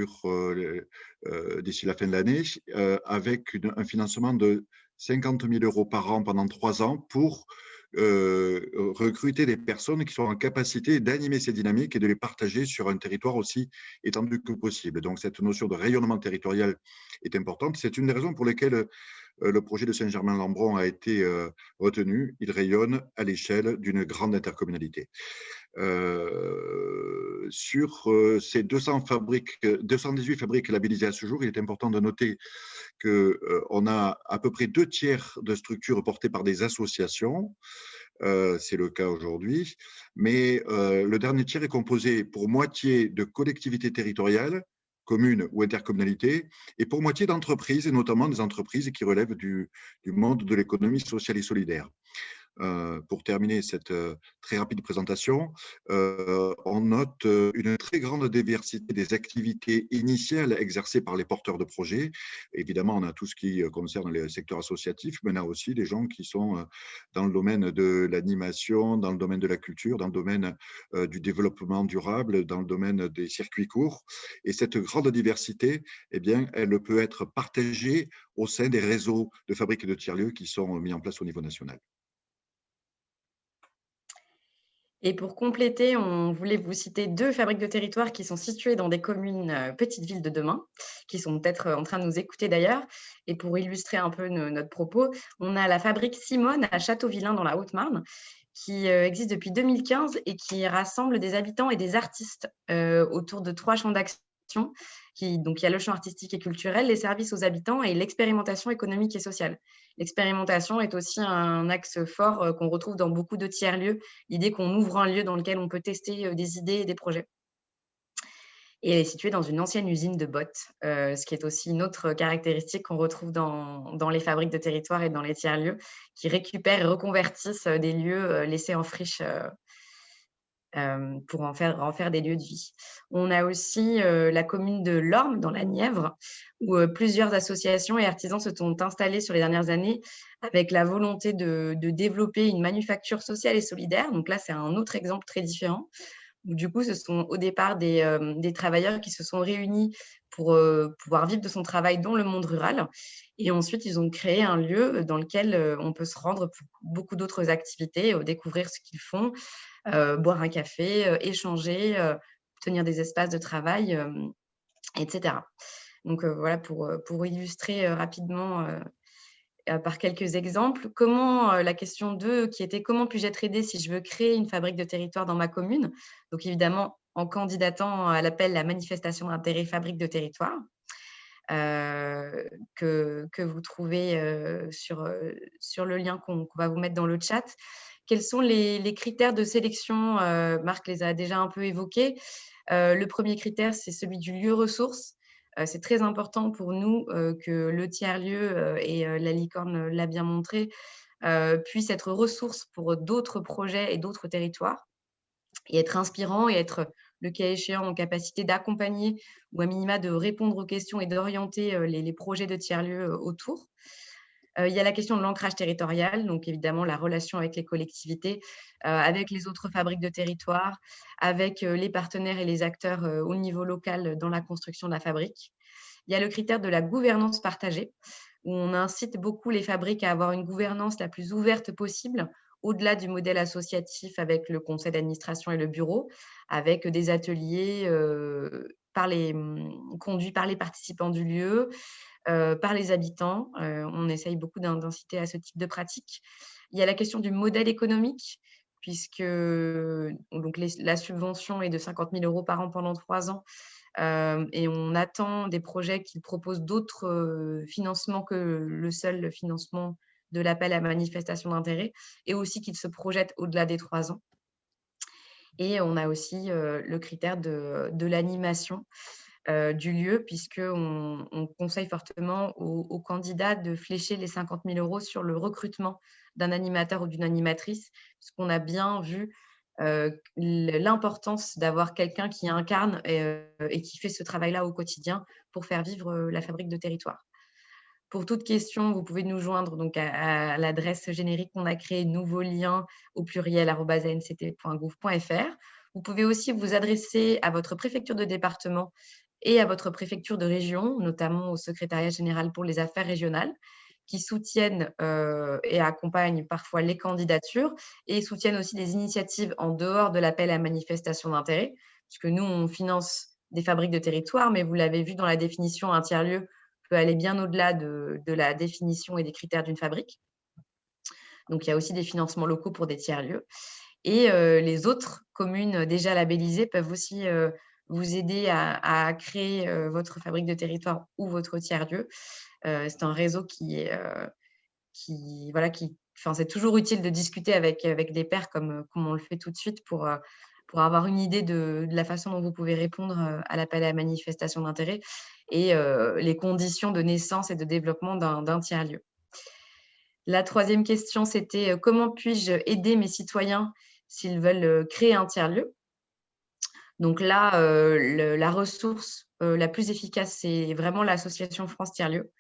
la fin de l'année, avec un financement de 50 000 € par an pendant 3 ans pour recruter des personnes qui sont en capacité d'animer ces dynamiques et de les partager sur un territoire aussi étendu que possible. Donc, cette notion de rayonnement territorial est importante. C'est une des raisons pour lesquelles le projet de Saint-Germain-Lambron a été retenu. Il rayonne à l'échelle d'une grande intercommunalité. Sur ces 218 fabriques labellisées à ce jour, il est important de noter qu'on a à peu près 2/3 de structures portées par des associations. C'est le cas aujourd'hui. Mais le dernier tiers est composé pour moitié de collectivités territoriales, communes ou intercommunalités, et pour moitié d'entreprises, et notamment des entreprises qui relèvent du monde de l'économie sociale et solidaire. Pour terminer cette très rapide présentation, on note une très grande diversité des activités initiales exercées par les porteurs de projets. Évidemment, on a tout ce qui concerne le secteur associatif, mais on a aussi des gens qui sont dans le domaine de l'animation, dans le domaine de la culture, dans le domaine du développement durable, dans le domaine des circuits courts. Et cette grande diversité, eh bien, elle peut être partagée au sein des réseaux de fabriques et de tiers-lieux qui sont mis en place au niveau national. Et pour compléter, on voulait vous citer 2 fabriques de territoire qui sont situées dans des communes petites villes de demain, qui sont peut-être en train de nous écouter d'ailleurs. Et pour illustrer un peu notre propos, on a la fabrique Simone à Châteauvillain dans la Haute-Marne, qui existe depuis 2015 et qui rassemble des habitants et des artistes autour de 3 champs d'action. Donc, il y a le champ artistique et culturel, les services aux habitants et l'expérimentation économique et sociale. L'expérimentation est aussi un axe fort qu'on retrouve dans beaucoup de tiers-lieux, l'idée qu'on ouvre un lieu dans lequel on peut tester des idées et des projets. Et elle est située dans une ancienne usine de bottes, ce qui est aussi une autre caractéristique qu'on retrouve dans les fabriques de territoire et dans les tiers-lieux, qui récupèrent et reconvertissent des lieux laissés en friche pour en faire des lieux de vie. On a aussi la commune de Lorme, dans la Nièvre, où plusieurs associations et artisans se sont installés sur les dernières années avec la volonté de développer une manufacture sociale et solidaire. Donc là, c'est un autre exemple très différent, où du coup, ce sont au départ des travailleurs qui se sont réunis pour pouvoir vivre de son travail dans le monde rural. Et ensuite, ils ont créé un lieu dans lequel on peut se rendre pour beaucoup d'autres activités, découvrir ce qu'ils font, boire un café, échanger, tenir des espaces de travail, etc. Donc voilà pour illustrer rapidement par quelques exemples. La question 2 qui était: comment puis-je être aidée si je veux créer une fabrique de territoire dans ma commune? Donc évidemment, en candidatant à l'appel à manifestation d'intérêt fabrique de territoire, que vous trouvez sur le lien qu'on va vous mettre dans le chat. Quels sont les critères de sélection? Marc les a déjà un peu évoqués. Le premier critère, c'est celui du lieu ressource. C'est très important pour nous que le tiers-lieu, et la licorne l'a bien montré, puisse être ressource pour d'autres projets et d'autres territoires, et être inspirant et être, le cas échéant, en capacité d'accompagner ou à minima de répondre aux questions et d'orienter les projets de tiers-lieux autour. Il y a la question de l'ancrage territorial, donc évidemment la relation avec les collectivités, avec les autres fabriques de territoire, avec les partenaires et les acteurs au niveau local dans la construction de la fabrique. Il y a le critère de la gouvernance partagée, où on incite beaucoup les fabriques à avoir une gouvernance la plus ouverte possible, au-delà du modèle associatif avec le conseil d'administration et le bureau, avec des ateliers conduits par les participants du lieu, par les habitants. On essaye beaucoup d'inciter à ce type de pratique. Il y a la question du modèle économique, puisque donc la subvention est de 50 000 € par an pendant 3 ans, et on attend des projets qui proposent d'autres financements que le seul financement de l'appel à manifestation d'intérêt, et aussi qu'ils se projettent au-delà des 3 ans. Et on a aussi le critère de l'animation du lieu, puisqu'on conseille fortement aux candidats de flécher les 50 000 € sur le recrutement d'un animateur ou d'une animatrice, puisqu'on a bien vu l'importance d'avoir quelqu'un qui incarne et qui fait ce travail-là au quotidien pour faire vivre la fabrique de territoire. Pour toute question, vous pouvez nous joindre donc à l'adresse générique qu'on a créée, nouveau lien au pluriel @anct.gouv.fr. Vous pouvez aussi vous adresser à votre préfecture de département et à votre préfecture de région, notamment au secrétariat général pour les affaires régionales, qui soutiennent et accompagnent parfois les candidatures, et soutiennent aussi des initiatives en dehors de l'appel à manifestation d'intérêt, puisque nous, on finance des fabriques de territoire, mais vous l'avez vu dans la définition, un tiers-lieu peut aller bien au-delà de la définition et des critères d'une fabrique. Donc, il y a aussi des financements locaux pour des tiers-lieux. Et les autres communes déjà labellisées peuvent aussi vous aider à créer votre fabrique de territoire ou votre tiers-lieu. C'est un réseau c'est toujours utile de discuter avec des pairs comme on le fait tout de suite pour avoir une idée de la façon dont vous pouvez répondre à l'appel à la manifestation d'intérêt et les conditions de naissance et de développement d'un tiers-lieu. La troisième question, c'était comment puis-je aider mes citoyens s'ils veulent créer un tiers-lieu? Donc là, la ressource la plus efficace, c'est vraiment l'association France Tiers-Lieux,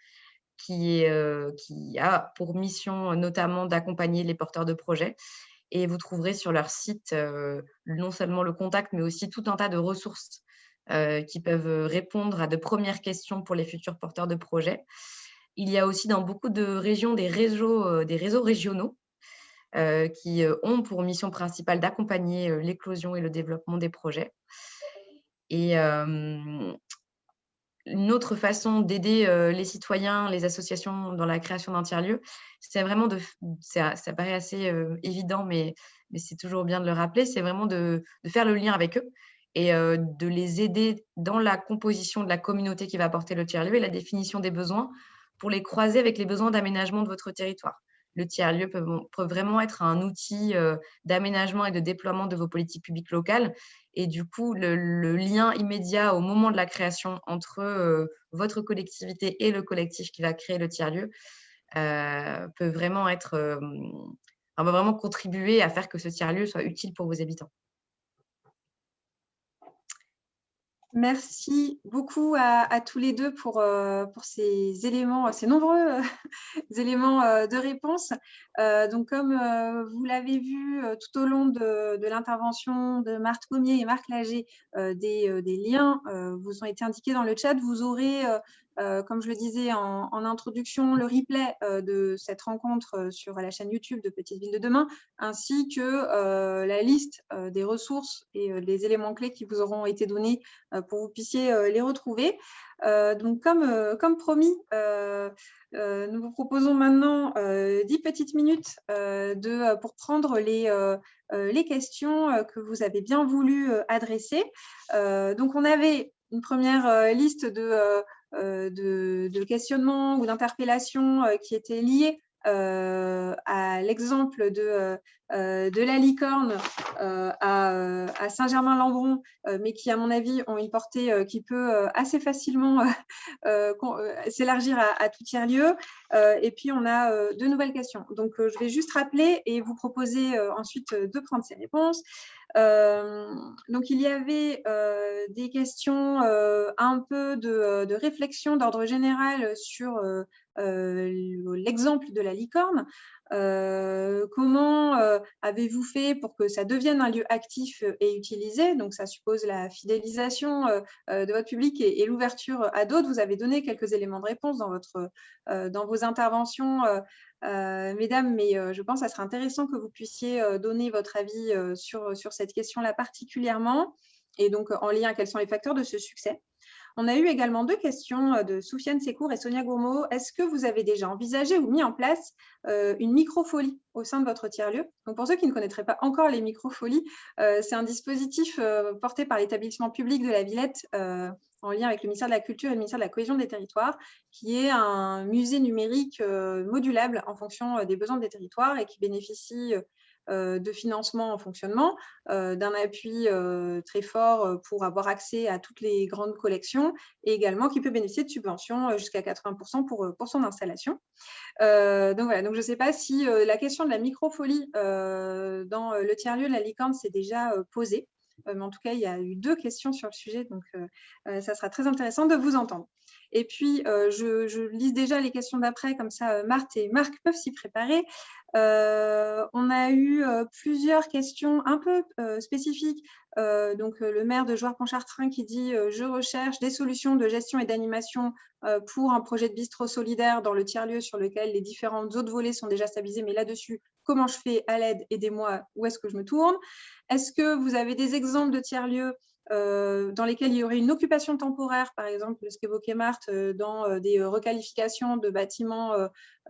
qui a pour mission notamment d'accompagner les porteurs de projets. Et vous trouverez sur leur site non seulement le contact, mais aussi tout un tas de ressources qui peuvent répondre à de premières questions pour les futurs porteurs de projets. Il y a aussi dans beaucoup de régions des réseaux régionaux qui ont pour mission principale d'accompagner l'éclosion et le développement des projets. Et une autre façon d'aider les citoyens, les associations dans la création d'un tiers-lieu, c'est vraiment ça paraît assez évident, mais c'est toujours bien de le rappeler, c'est vraiment de faire le lien avec eux et de les aider dans la composition de la communauté qui va porter le tiers-lieu et la définition des besoins pour les croiser avec les besoins d'aménagement de votre territoire. Le tiers-lieu peut vraiment être un outil d'aménagement et de déploiement de vos politiques publiques locales. Et du coup, le lien immédiat au moment de la création entre votre collectivité et le collectif qui va créer le tiers-lieu peut vraiment va vraiment contribuer à faire que ce tiers-lieu soit utile pour vos habitants. Merci beaucoup à tous les deux pour ces éléments, ces nombreux éléments de réponse. Donc, comme vous l'avez vu tout au long de l'intervention de Marthe Pommier et Marc Lager, des liens vous ont été indiqués dans le chat. Vous aurez, comme je le disais en introduction, le replay de cette rencontre sur la chaîne YouTube de Petite Ville de Demain, ainsi que la liste des ressources et des éléments clés qui vous auront été donnés pour que vous puissiez les retrouver. Donc, comme promis, nous vous proposons maintenant 10 petites minutes pour prendre les questions que vous avez bien voulu adresser. Donc, on avait une première liste de questionnements ou d'interpellations qui étaient liées à l'exemple de la licorne à Saint-Germain-Lembron, mais qui, à mon avis, ont une portée qui peut assez facilement s'élargir à tout tiers-lieu. Et puis, on a deux nouvelles questions. Donc, je vais juste rappeler et vous proposer ensuite de prendre ces réponses. Donc, il y avait des questions un peu de réflexion d'ordre général sur l'exemple de la licorne. Comment avez-vous fait pour que ça devienne un lieu actif et utilisé? Donc, ça suppose la fidélisation de votre public et l'ouverture à d'autres. Vous avez donné quelques éléments de réponse dans vos interventions, mesdames, mais je pense que ça serait intéressant que vous puissiez donner votre avis sur cette question-là particulièrement, et donc en lien, quels sont les facteurs de ce succès. On a eu également deux questions de Soufiane Secours et Sonia Gourmaud. Est-ce que vous avez déjà envisagé ou mis en place une microfolie au sein de votre tiers-lieu? Donc, pour ceux qui ne connaîtraient pas encore les microfolies, c'est un dispositif porté par l'établissement public de la Villette en lien avec le ministère de la Culture et le ministère de la Cohésion des Territoires, qui est un musée numérique modulable en fonction des besoins des territoires et qui bénéficie de financement en fonctionnement, d'un appui très fort pour avoir accès à toutes les grandes collections, et également qui peut bénéficier de subventions jusqu'à 80% pour son installation. Donc voilà, donc je ne sais pas si la question de la microfolie dans le tiers-lieu de la licorne s'est déjà posée, mais en tout cas, il y a eu deux questions sur le sujet, donc ça sera très intéressant de vous entendre. Et puis, je lis déjà les questions d'après, comme ça, Marthe et Marc peuvent s'y préparer. On a eu plusieurs questions un peu spécifiques. Donc, le maire de Jouarre-Pontchartrain qui dit « Je recherche des solutions de gestion et d'animation pour un projet de bistrot solidaire dans le tiers-lieu sur lequel les différents autres volets sont déjà stabilisés, mais là-dessus, comment je fais? À l'aide, aidez-moi, où est-ce que je me tourne ?» Est-ce que vous avez des exemples de tiers-lieux dans lesquels il y aurait une occupation temporaire, par exemple, ce qu'évoquait Marthe, dans des requalifications de bâtiments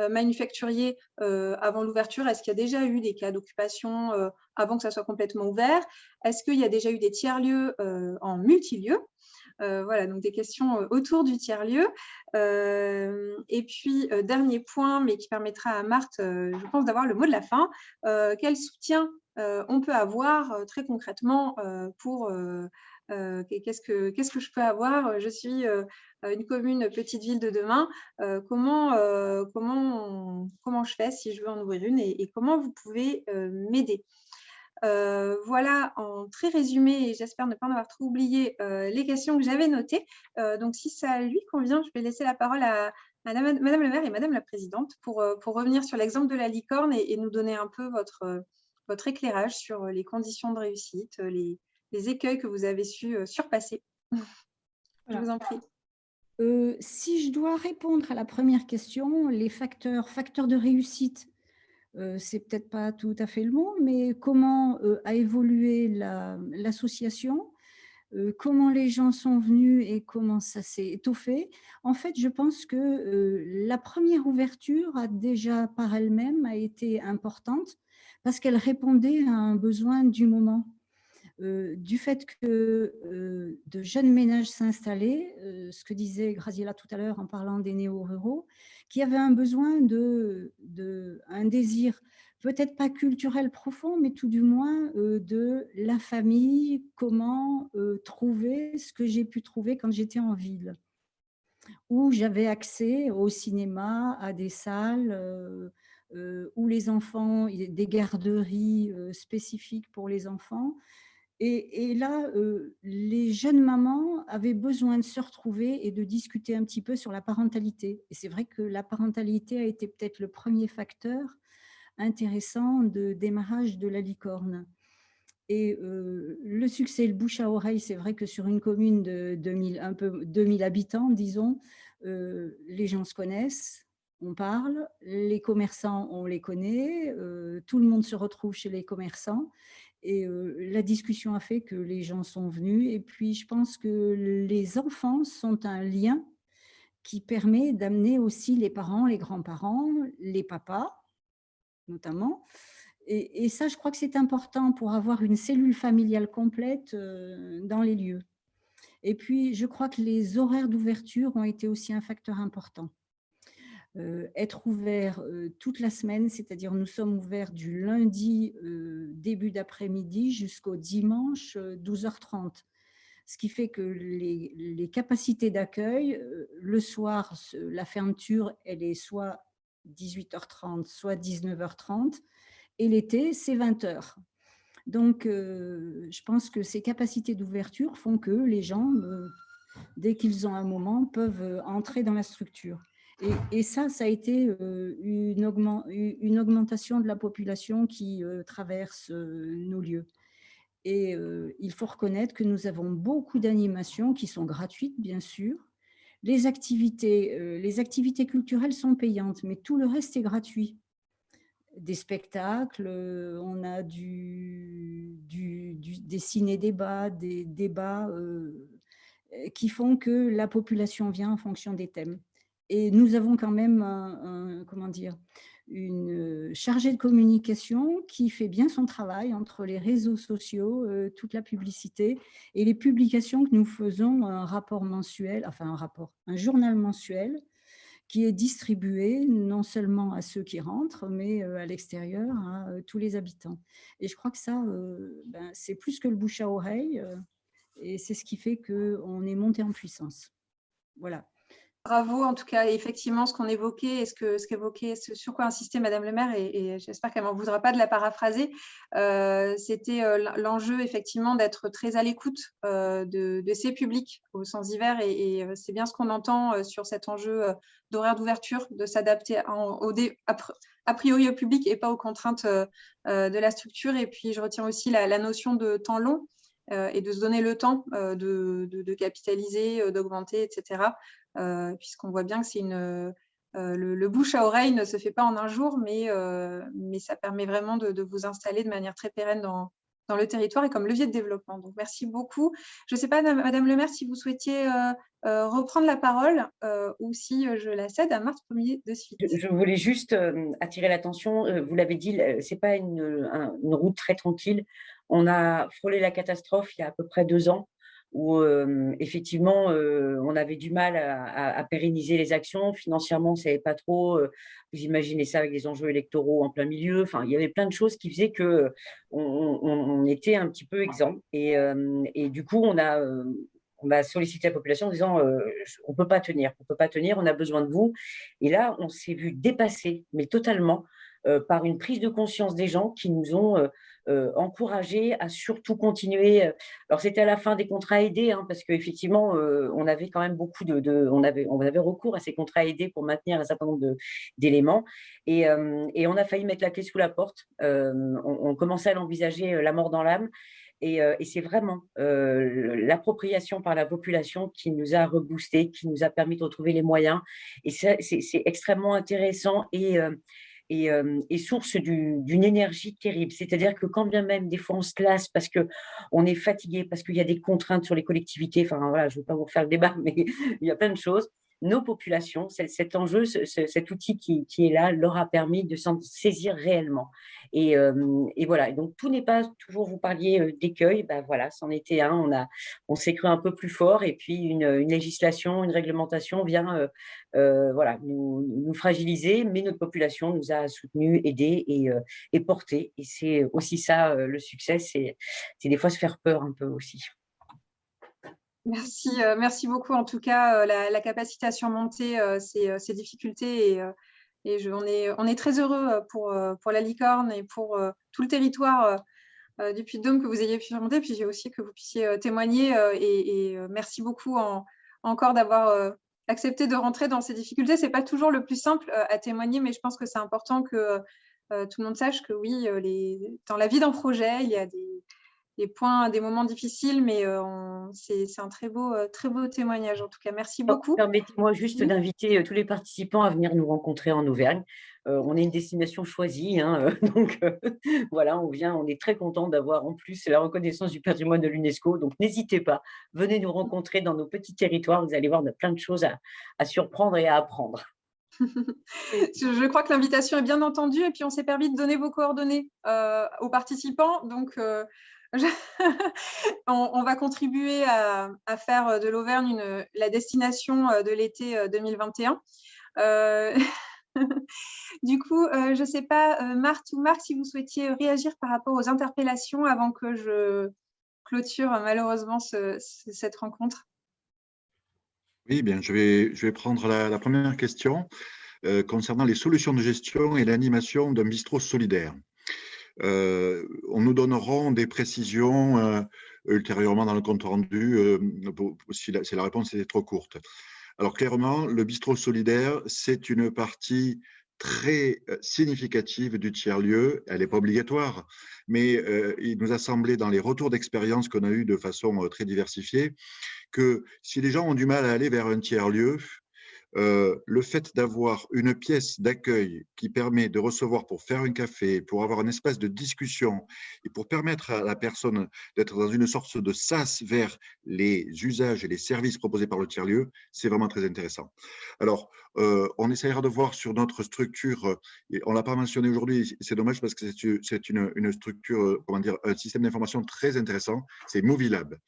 manufacturiers avant l'ouverture? Est-ce qu'il y a déjà eu des cas d'occupation avant que ça soit complètement ouvert? Est-ce qu'il y a déjà eu des tiers-lieux en multilieu? Voilà, donc des questions autour du tiers-lieu. Et puis, dernier point, mais qui permettra à Marthe, je pense, d'avoir le mot de la fin. Quel soutien on peut avoir très concrètement pour qu'est-ce que je peux avoir? Je suis une commune petite ville de demain. Comment je fais si je veux en ouvrir une, et comment vous pouvez m'aider? Voilà, en très résumé, et j'espère ne pas en avoir trop oublié, les questions que j'avais notées. Donc, si ça lui convient, je vais laisser la parole à Madame le maire et Madame la présidente pour revenir sur l'exemple de la licorne et nous donner un peu votre éclairage sur les conditions de réussite, les écueils que vous avez su surpasser. Je vous en prie. Si je dois répondre à la première question, les facteurs de réussite, c'est peut-être pas tout à fait le mot, mais comment a évolué l'association, comment les gens sont venus et comment ça s'est étoffé. En fait, je pense que la première ouverture a déjà par elle-même a été importante parce qu'elle répondait à un besoin du moment. Du fait que de jeunes ménages s'installaient, ce que disait Graziella tout à l'heure en parlant des néo-ruraux, qui avaient un besoin un désir, peut-être pas culturel profond, mais tout du moins de la famille, comment trouver ce que j'ai pu trouver quand j'étais en ville, où j'avais accès au cinéma, à des salles, où les enfants, des garderies spécifiques pour les enfants. Et là, les jeunes mamans avaient besoin de se retrouver et de discuter un petit peu sur la parentalité. Et c'est vrai que la parentalité a été peut-être le premier facteur intéressant de démarrage de la licorne. Et le succès, le bouche à oreille, c'est vrai que sur une commune de 2000 habitants, disons, les gens se connaissent, on parle, les commerçants, on les connaît, tout le monde se retrouve chez les commerçants. Et la discussion a fait que les gens sont venus. Et puis, je pense que les enfants sont un lien qui permet d'amener aussi les parents, les grands-parents, les papas, notamment. Et ça, je crois que c'est important pour avoir une cellule familiale complète dans les lieux. Et puis, je crois que les horaires d'ouverture ont été aussi un facteur important. Être ouvert toute la semaine, c'est-à-dire nous sommes ouverts du lundi début d'après-midi jusqu'au dimanche 12h30. Ce qui fait que les capacités d'accueil, le soir, la fermeture, elle est soit 18h30, soit 19h30, et l'été, c'est 20h. Donc, je pense que ces capacités d'ouverture font que les gens, dès qu'ils ont un moment, peuvent entrer dans la structure. Et ça a été une augmentation de la population qui traverse nos lieux. Et il faut reconnaître que nous avons beaucoup d'animations qui sont gratuites, bien sûr. Les activités culturelles sont payantes, mais tout le reste est gratuit. Des spectacles, on a des ciné-débats, des débats qui font que la population vient en fonction des thèmes. Et nous avons quand même une chargée de communication qui fait bien son travail entre les réseaux sociaux, toute la publicité et les publications que nous faisons, un journal mensuel qui est distribué non seulement à ceux qui rentrent, mais à l'extérieur, à tous les habitants. Et je crois que ça, c'est plus que le bouche à oreille, et c'est ce qui fait qu'on est monté en puissance. Voilà. Bravo, en tout cas, effectivement, ce qu'on évoquait et ce sur quoi insistait Madame le maire, et j'espère qu'elle ne m'en voudra pas de la paraphraser, c'était l'enjeu, effectivement, d'être très à l'écoute de ces publics au sens divers, et c'est bien ce qu'on entend sur cet enjeu d'horaire d'ouverture, de s'adapter a priori au public et pas aux contraintes de la structure. Et puis, je retiens aussi la notion de temps long et de se donner le temps de capitaliser, d'augmenter, etc. Puisqu'on voit bien que le bouche à oreille ne se fait pas en un jour, mais ça permet vraiment de vous installer de manière très pérenne dans le territoire et comme levier de développement. Donc, merci beaucoup. Je ne sais pas, Madame le maire, si vous souhaitiez reprendre la parole ou si je la cède à Marthe Pommier de suite. Je voulais juste attirer l'attention. Vous l'avez dit, ce n'est pas une route très tranquille. On a frôlé la catastrophe il y a à peu près 2 ans, où effectivement, on avait du mal à pérenniser les actions. Financièrement, on ne savait pas trop. Vous imaginez ça avec les enjeux électoraux en plein milieu. Enfin, il y avait plein de choses qui faisaient qu'on était un petit peu exempt. Et du coup, on a sollicité la population en disant on ne peut pas tenir, on a besoin de vous. Et là, on s'est vu dépasser, mais totalement, par une prise de conscience des gens qui nous ont encouragés à surtout continuer. Alors, c'était à la fin des contrats aidés, hein, parce qu'effectivement, on avait quand même beaucoup on avait recours à ces contrats aidés pour maintenir un certain nombre d'éléments. Et on a failli mettre la clé sous la porte. On commençait à l'envisager la mort dans l'âme. Et c'est vraiment l'appropriation par la population qui nous a reboosté, qui nous a permis de retrouver les moyens. Et c'est extrêmement intéressant et source d'une énergie terrible. C'est-à-dire que quand bien même, des fois, on se lasse parce qu'on est fatigué, parce qu'il y a des contraintes sur les collectivités, enfin voilà, je ne veux pas vous refaire le débat, mais il y a plein de choses. Nos populations, cet enjeu, cet outil qui est là, leur a permis de s'en saisir réellement. Et voilà. Et donc, tout n'est pas toujours, vous parliez d'écueil, ben voilà, c'en était un. On s'est cru un peu plus fort, et puis une législation, une réglementation vient voilà, nous fragiliser, mais notre population nous a soutenus, aidés et portés. Et c'est aussi ça, le succès, c'est des fois se faire peur un peu aussi. Merci beaucoup. En tout cas, la capacité à surmonter ces difficultés, et on est très heureux pour la licorne et pour tout le territoire du Puy-de-Dôme que vous ayez pu remonter, puis aussi que vous puissiez témoigner. Merci beaucoup encore d'avoir accepté de rentrer dans ces difficultés. Ce n'est pas toujours le plus simple à témoigner, mais je pense que c'est important que tout le monde sache que oui, dans la vie d'un projet, il y a des points, des moments difficiles, mais c'est un très beau témoignage. En tout cas, merci beaucoup. Permettez-moi juste d'inviter tous les participants à venir nous rencontrer en Auvergne. On est une destination choisie, hein, donc voilà, on est très content d'avoir en plus la reconnaissance du patrimoine de l'UNESCO. Donc n'hésitez pas, venez nous rencontrer dans nos petits territoires. Vous allez voir, on a plein de choses à surprendre et à apprendre. Je crois que l'invitation est bien entendue, et puis on s'est permis de donner vos coordonnées aux participants. Donc, on va contribuer à faire de l'Auvergne la destination de l'été 2021. Du coup, je ne sais pas, Marthe ou Marc, si vous souhaitiez réagir par rapport aux interpellations avant que je clôture malheureusement cette rencontre. Oui, bien, je vais prendre la première question concernant les solutions de gestion et l'animation d'un bistrot solidaire. On nous donneront des précisions ultérieurement dans le compte rendu si la réponse était trop courte. Alors clairement, le bistrot solidaire, c'est une partie très significative du tiers-lieu. Elle n'est pas obligatoire, mais il nous a semblé dans les retours d'expérience qu'on a eu de façon très diversifiée que si les gens ont du mal à aller vers un tiers-lieu, le fait d'avoir une pièce d'accueil qui permet de recevoir pour faire un café, pour avoir un espace de discussion et pour permettre à la personne d'être dans une sorte de sas vers les usages et les services proposés par le tiers-lieu, c'est vraiment très intéressant. Alors, on essaiera de voir sur notre structure, et on ne l'a pas mentionné aujourd'hui, c'est dommage parce que c'est une structure, comment dire, un système d'information très intéressant, c'est Movilab.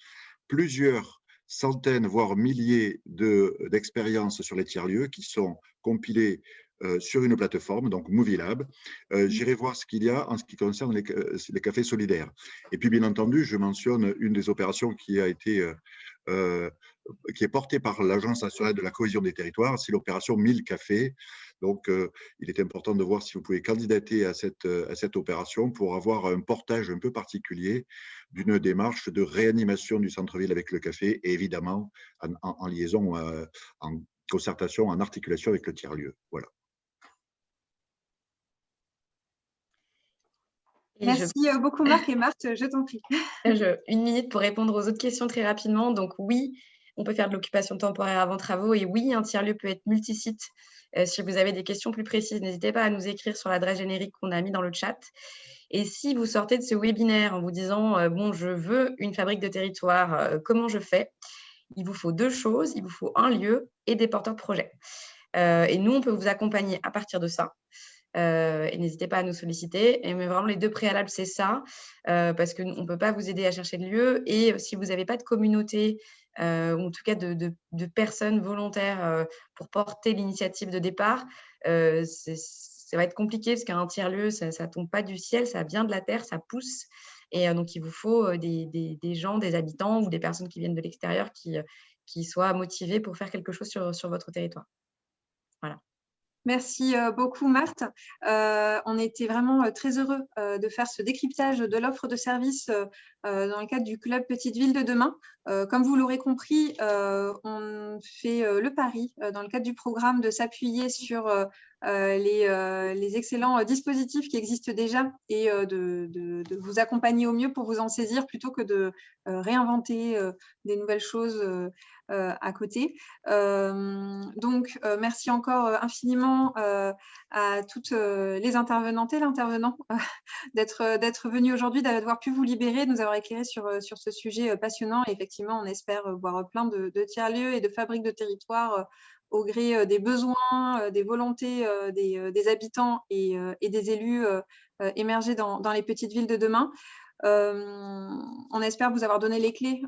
Plusieurs centaines, voire milliers d'expériences sur les tiers-lieux qui sont compilées sur une plateforme, donc Movilab. J'irai voir ce qu'il y a en ce qui concerne les cafés solidaires. Et puis, bien entendu, je mentionne une des opérations qui est portée par l'Agence nationale de la cohésion des territoires, c'est l'opération 1000 cafés. Donc, il est important de voir si vous pouvez candidater à cette opération pour avoir un portage un peu particulier d'une démarche de réanimation du centre-ville avec le café et évidemment en liaison, en concertation, en articulation avec le tiers-lieu. Voilà. Merci beaucoup Marc et Marthe, je t'en prie. Une minute pour répondre aux autres questions très rapidement. Donc oui, on peut faire de l'occupation temporaire avant travaux et oui, un tiers-lieu peut être multisite. Si vous avez des questions plus précises, n'hésitez pas à nous écrire sur l'adresse générique qu'on a mis dans le chat. Et si vous sortez de ce webinaire en vous disant bon, je veux une fabrique de territoire, comment je fais? Il vous faut deux choses, il vous faut un lieu et des porteurs de projet. Et nous, on peut vous accompagner à partir de ça. Et n'hésitez pas à nous solliciter. Mais vraiment, les deux préalables, c'est ça, parce qu'on ne peut pas vous aider à chercher de lieu. Et si vous n'avez pas de communauté, ou en tout cas de personnes volontaires pour porter l'initiative de départ, ça va être compliqué parce qu'un tiers-lieu, ça ne tombe pas du ciel, ça vient de la terre, ça pousse. Et donc, il vous faut des gens, des habitants ou des personnes qui viennent de l'extérieur qui soient motivés pour faire quelque chose sur votre territoire. Voilà. Merci beaucoup Marthe. On était vraiment très heureux de faire ce décryptage de l'offre de services dans le cadre du club Petite Ville de demain. Comme vous l'aurez compris, on fait le pari dans le cadre du programme de s'appuyer sur les excellents dispositifs qui existent déjà et de vous accompagner au mieux pour vous en saisir plutôt que de réinventer des nouvelles choses à côté. Donc, merci encore infiniment à toutes les intervenantes et l'intervenant d'être venus aujourd'hui, d'avoir pu vous libérer, de nous avoir éclairé sur ce sujet passionnant. Et effectivement, on espère voir plein de tiers-lieux et de fabriques de territoire au gré des besoins, des volontés des habitants et des élus émerger dans les petites villes de demain. On espère vous avoir donné les clés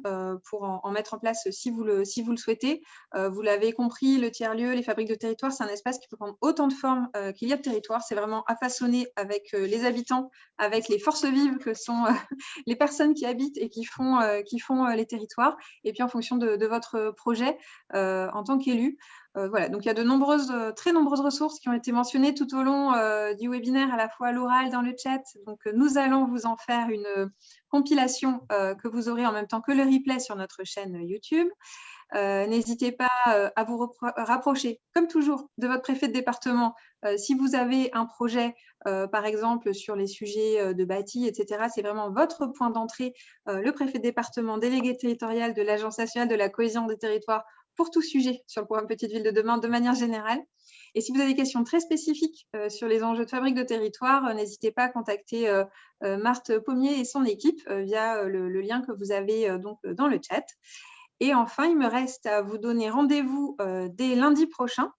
pour en mettre en place si vous le souhaitez. Vous l'avez compris, le tiers-lieu, les fabriques de territoire, c'est un espace qui peut prendre autant de formes qu'il y a de territoire. C'est vraiment à façonner avec les habitants, avec les forces vives que sont les personnes qui habitent et qui font les territoires. Et puis en fonction de votre projet en tant qu'élu, Voilà, donc il y a très nombreuses ressources qui ont été mentionnées tout au long du webinaire, à la fois à l'oral, dans le chat. Donc, nous allons vous en faire une compilation que vous aurez en même temps que le replay sur notre chaîne YouTube. N'hésitez pas à vous rapprocher, comme toujours, de votre préfet de département. Si vous avez un projet, par exemple, sur les sujets de bâti, etc., c'est vraiment votre point d'entrée, le préfet de département, délégué territorial de l'Agence nationale de la cohésion des territoires, pour tout sujet sur le programme Petite Ville de demain, de manière générale. Et si vous avez des questions très spécifiques sur les enjeux de fabrique de territoire, n'hésitez pas à contacter Marthe Pommier et son équipe via le lien que vous avez donc dans le chat. Et enfin, il me reste à vous donner rendez-vous dès lundi prochain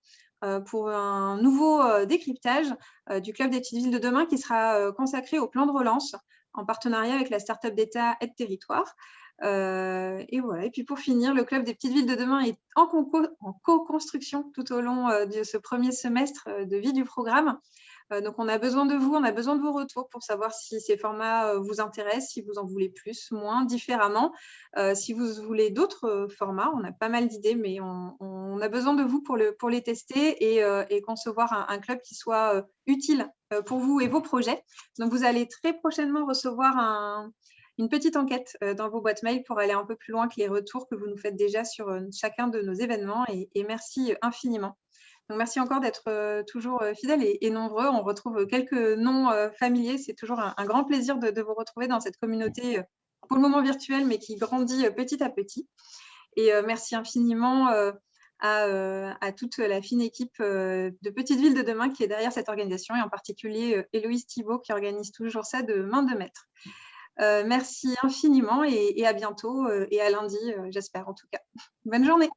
pour un nouveau décryptage du Club des Petites Villes de demain qui sera consacré au plan de relance en partenariat avec la start-up d'État Aide Territoire. Et voilà. Et puis pour finir, le Club des Petites Villes de demain est en co-construction tout au long de ce premier semestre de vie du programme. Donc, on a besoin de vous, on a besoin de vos retours pour savoir si ces formats vous intéressent, si vous en voulez plus, moins, différemment. Si vous voulez d'autres formats, on a pas mal d'idées, mais on a besoin de vous pour les tester et concevoir un club qui soit utile pour vous et vos projets. Donc, vous allez très prochainement recevoir une petite enquête dans vos boîtes mail pour aller un peu plus loin que les retours que vous nous faites déjà sur chacun de nos événements. Et merci infiniment. Donc, merci encore d'être toujours fidèles et nombreux. On retrouve quelques noms familiers. C'est toujours un grand plaisir de vous retrouver dans cette communauté, pour le moment virtuelle, mais qui grandit petit à petit. Et merci infiniment à toute la fine équipe de Petite Ville de demain qui est derrière cette organisation, et en particulier Héloïse Thibault qui organise toujours ça de main de maître. Merci infiniment et à bientôt et à lundi, j'espère en tout cas. Bonne journée.